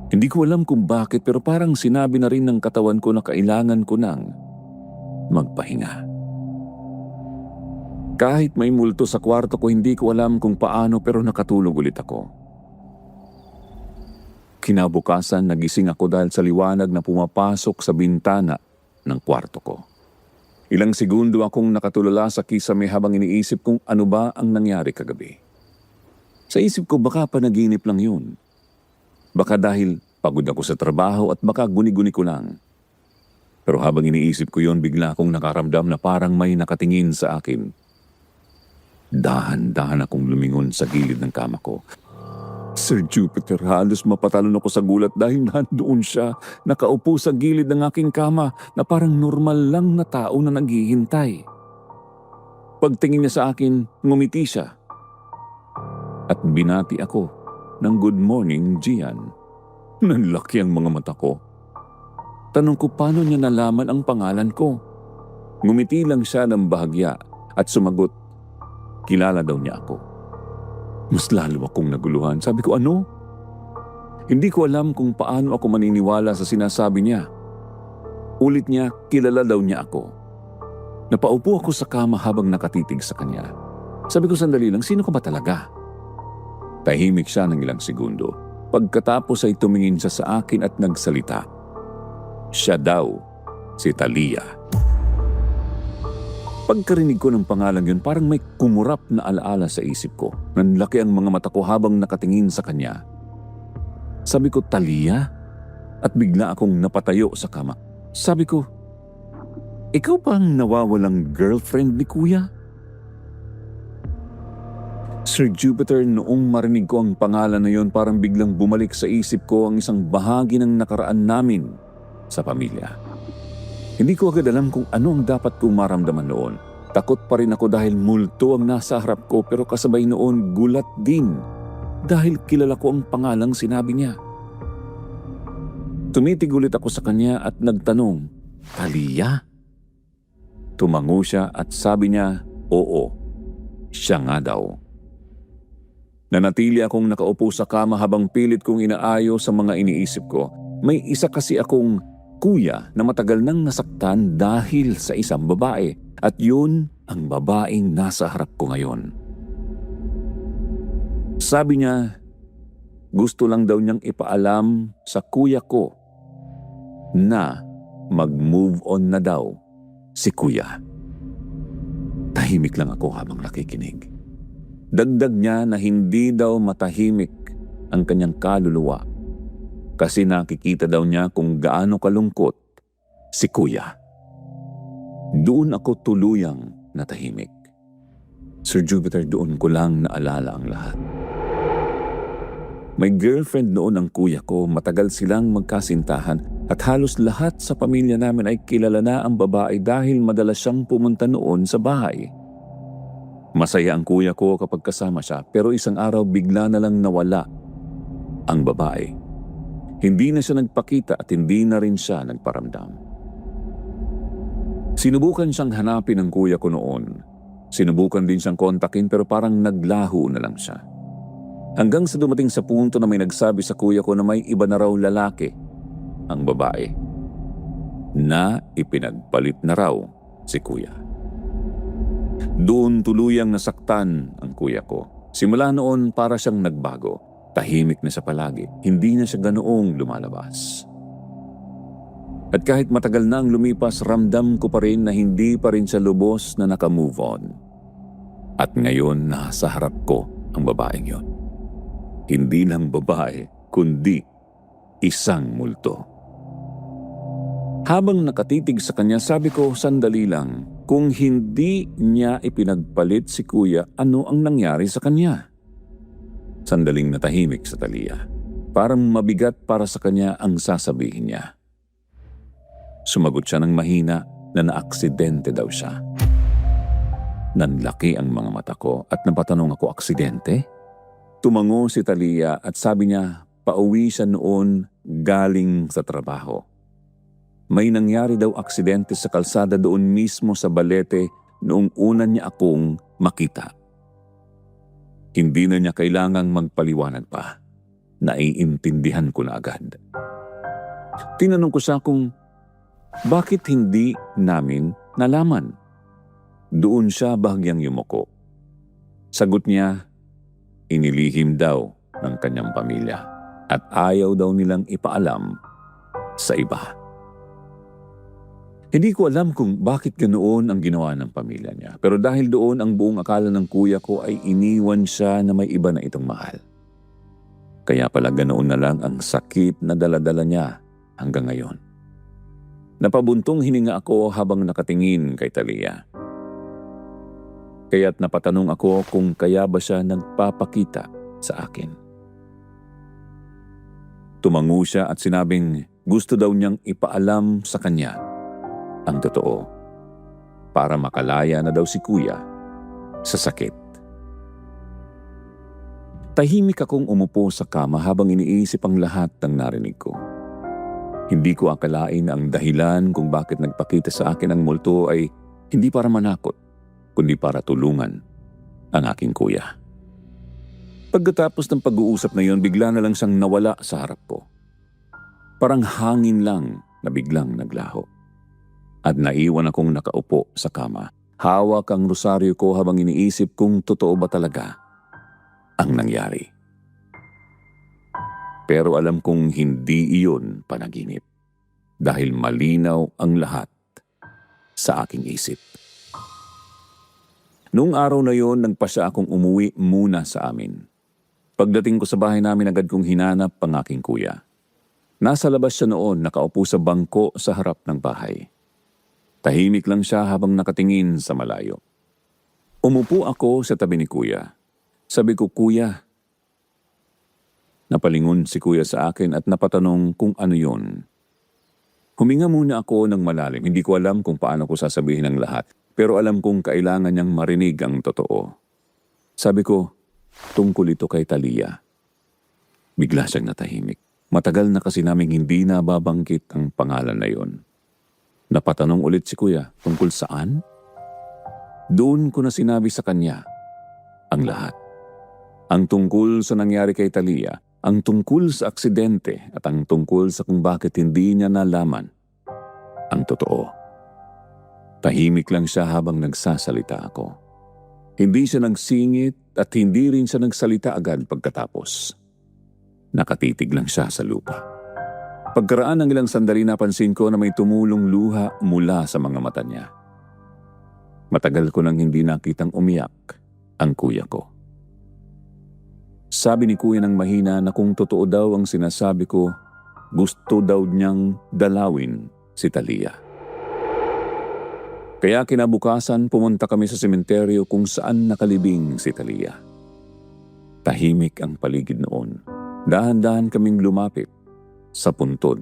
Hindi ko alam kung bakit pero parang sinabi na rin ng katawan ko na kailangan ko nang magpahinga. Kahit may multo sa kwarto ko, hindi ko alam kung paano pero nakatulog ulit ako. Kinabukasan nagising ako dahil sa liwanag na pumapasok sa bintana ng kwarto ko. Ilang segundo akong nakatulala sa kisame habang iniisip kung ano ba ang nangyari kagabi. Sa isip ko baka panaginip lang yun. Baka dahil pagod ako sa trabaho at baka guni-guni ko lang. Pero habang iniisip ko yon, bigla akong nakaramdam na parang may nakatingin sa akin. Dahan-dahan akong lumingon sa gilid ng kama ko. Sir Jupiter, halos mapatalon ako sa gulat dahil nandoon siya, nakaupo sa gilid ng aking kama na parang normal lang na tao na naghihintay. Pagtingin niya sa akin, ngumiti siya. At binati ako ng good morning, Gian. Nanlaki ang mga mata ko. Tanong ko paano niya nalaman ang pangalan ko. Ngumiti lang siya ng bahagya at sumagot, kilala daw niya ako. Mas lalo akong naguluhan. Sabi ko, ano? Hindi ko alam kung paano ako maniniwala sa sinasabi niya. Ulit niya, kilala daw niya ako. Napaupo ako sa kama habang nakatitig sa kanya. Sabi ko, sandali lang, sino ka ba talaga? Tahimik siya ng ilang segundo. Pagkatapos ay tumingin siya sa akin at nagsalita. Siya daw, si Talia. Pagkarinig ko ng pangalan yun, parang may kumurap na alaala sa isip ko. Nanlaki ang mga mata ko habang nakatingin sa kanya. Sabi ko, Talia? At bigla akong napatayo sa kama. Sabi ko, ikaw ba ang nawawalang girlfriend ni Kuya? Sir Jupiter, noong marinig ko ang pangalan na yon, parang biglang bumalik sa isip ko ang isang bahagi ng nakaraan namin sa pamilya. Hindi ko agad alam kung ano ang dapat kong maramdaman noon. Takot pa rin ako dahil multo ang nasa harap ko, pero kasabay noon gulat din dahil kilala ko ang pangalang sinabi niya. Tumitig ulit ako sa kanya at nagtanong, Talia? Tumango siya at sabi niya, oo, siya nga daw. Nanatili akong nakaupo sa kama habang pilit kong inaayos sa mga iniisip ko. May isa kasi akong kuya na matagal nang nasaktan dahil sa isang babae, at yun ang babaeng nasa harap ko ngayon. Sabi niya, gusto lang daw niyang ipaalam sa kuya ko na mag-move on na daw si kuya. Tahimik lang ako habang nakikinig. Dagdag niya na hindi daw matahimik ang kanyang kaluluwa kasi nakikita daw niya kung gaano kalungkot si kuya. Doon ako tuluyang natahimik. Sir Jupiter, doon ko lang naalala ang lahat. May girlfriend noon ang kuya ko, matagal silang magkasintahan at halos lahat sa pamilya namin ay kilala na ang babae dahil madalas siyang pumunta noon sa bahay. Masaya ang kuya ko kapag kasama siya, pero isang araw bigla na lang nawala ang babae. Hindi na siya nagpakita at hindi na rin siya nagparamdam. Sinubukan siyang hanapin ng kuya ko noon. Sinubukan din siyang kontakin pero parang naglaho na lang siya. Hanggang sa dumating sa punto na may nagsabi sa kuya ko na may iba na raw lalaki ang babae. Na ipinagpalit na raw si kuya. Doon tuluyang nasaktan ang kuya ko. Simula noon para siyang nagbago. Tahimik na siya palagi. Hindi na siya ganoong lumalabas. At kahit matagal na ang lumipas, ramdam ko pa rin na hindi pa rin siya lubos na nakamove on. At ngayon nasa harap ko ang babaeng yon. Hindi lang babae, kundi isang multo. Habang nakatitig sa kanya, sabi ko, sandali lang. Kung hindi niya ipinagpalit si kuya, ano ang nangyari sa kanya? Sandaling natahimik sa Talia. Parang mabigat para sa kanya ang sasabihin niya. Sumagot siya ng mahina na naaksidente daw siya. Nanlaki ang mga mata ko at napatanong ako, aksidente? Tumango si Talia at sabi niya, pauwi siya noon galing sa trabaho. May nangyari daw aksidente sa kalsada doon mismo sa Balete noong una niya akong makita. Hindi na niya kailangang magpaliwanag pa. Naiintindihan ko na agad. Tinanong ko siya kung bakit hindi namin nalaman. Doon siya bahagyang yumuko. Sagot niya, inilihim daw ng kanyang pamilya at ayaw daw nilang ipaalam sa iba. Hindi ko alam kung bakit ganoon ang ginawa ng pamilya niya. Pero dahil doon ang buong akala ng kuya ko ay iniwan siya na may iba na itong mahal. Kaya pala ganoon na lang ang sakit na daladala niya hanggang ngayon. Napabuntong hininga ako habang nakatingin kay Talia. Kaya't napatanong ako kung kaya ba siya nagpapakita sa akin. Tumango siya at sinabing gusto daw niyang ipaalam sa kanya ang totoo para makalaya na daw si kuya sa sakit. Tahimik akong umupo sa kama habang iniisip ang lahat ng narinig ko. Hindi ko akalain na ang dahilan kung bakit nagpakita sa akin ang multo ay hindi para manakot, kundi para tulungan ang aking kuya. Pagkatapos ng pag-uusap na yon, bigla na lang siyang nawala sa harap ko. Parang hangin lang na biglang naglaho. At naiwan akong nakaupo sa kama. Hawak ang rosaryo ko habang iniisip kung totoo ba talaga ang nangyari. Pero alam kong hindi iyon panaginip dahil malinaw ang lahat sa aking isip. Noong araw na yon, nagpasya akong umuwi muna sa amin. Pagdating ko sa bahay namin, agad kong hinanap ang aking kuya. Nasa labas siya noon, nakaupo sa bangko sa harap ng bahay. Tahimik lang siya habang nakatingin sa malayo. Umupo ako sa tabi ni kuya. Sabi ko, "Kuya." Napalingon si kuya sa akin at napatanong kung ano yon. Huminga muna ako ng malalim. Hindi ko alam kung paano ko sasabihin ang lahat, pero alam kong kailangan niyang marinig ang totoo. Sabi ko, "Tungkol ito kay Talia." Bigla siyang natahimik. Matagal na kasi naming hindi nababanggit ang pangalan na yon. Napatanong ulit si kuya, "Tungkol saan?" Doon ko na sinabi sa kanya ang lahat. Ang tungkol sa nangyari kay Talia, ang tungkol sa aksidente at ang tungkol sa kung bakit hindi niya nalaman ang totoo. Tahimik lang siya habang nagsasalita ako. Hindi siya nagsingit at hindi rin siya nagsalita agad pagkatapos. Nakatitig lang siya sa lupa. Pagkaraan ng ilang sandali, napansin ko na may tumulong luha mula sa mga mata niya. Matagal ko nang hindi nakitang umiyak ang kuya ko. Sabi ni kuya ng mahina na kung totoo daw ang sinasabi ko, gusto daw niyang dalawin si Talia. Kaya kinabukasan pumunta kami sa sementeryo kung saan nakalibing si Talia. Tahimik ang paligid noon. Dahan-dahan kaming lumapit sa puntod.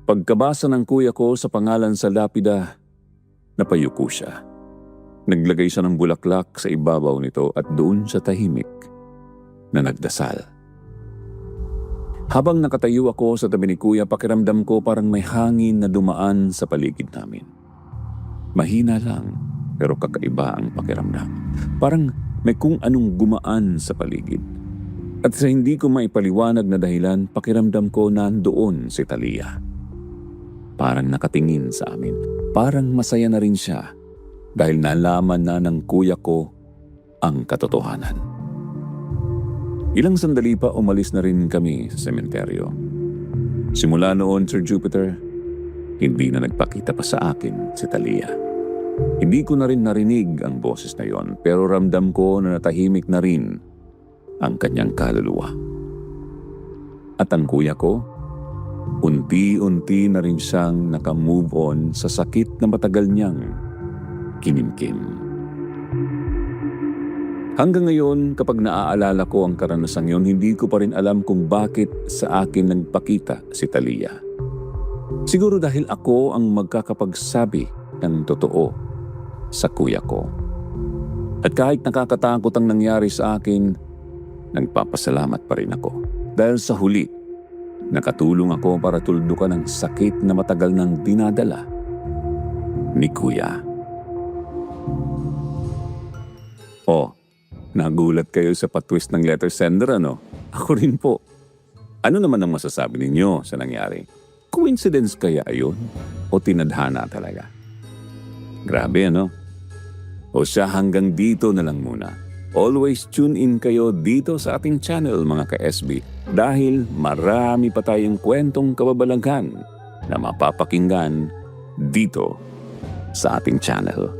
Pagkabasa ng kuya ko sa pangalan sa lapida, napayuko siya. Naglagay siya ng bulaklak sa ibabaw nito at doon siya tahimik na nagdasal. Habang nakatayo ako sa tabi ni kuya, pakiramdam ko parang may hangin na dumaan sa paligid namin. Mahina lang, pero kakaiba ang pakiramdam. Parang may kung anong gumaan sa paligid. At sa hindi ko maipaliwanag na dahilan, pakiramdam ko na doon si Talia. Parang nakatingin sa amin. Parang masaya na rin siya dahil nalaman na ng kuya ko ang katotohanan. Ilang sandali pa umalis na rin kami sa sementeryo. Simula noon, Sir Jupiter, hindi na nagpakita pa sa akin si Talia. Hindi ko na rin narinig ang boses na yon, pero ramdam ko na natahimik na rin ang kanyang kaluluwa. At ang kuya ko, unti-unti na rin siyang nakamove on sa sakit na matagal niyang kinimkim. Hanggang ngayon, kapag naaalala ko ang karanasang yon, hindi ko pa rin alam kung bakit sa akin nagpakita si Talia. Siguro dahil ako ang magkakapagsabi ng totoo sa kuya ko. At kahit nakakatakot ang nangyari sa akin, nagpapasalamat pa rin ako. Dahil sa huli, nakatulong ako para tuldukan ang sakit na matagal nang dinadala ni kuya. Oh, nagulat kayo sa patwist ng letter sender, ano? Ako rin po. Ano naman ang masasabi ninyo sa nangyari? Coincidence kaya ayon? O tinadhana talaga? Grabe, ano? O siya, hanggang dito na lang muna. Always tune in kayo dito sa ating channel, mga ka-SB, dahil marami pa tayong kwentong kababalaghan na mapapakinggan dito sa ating channel.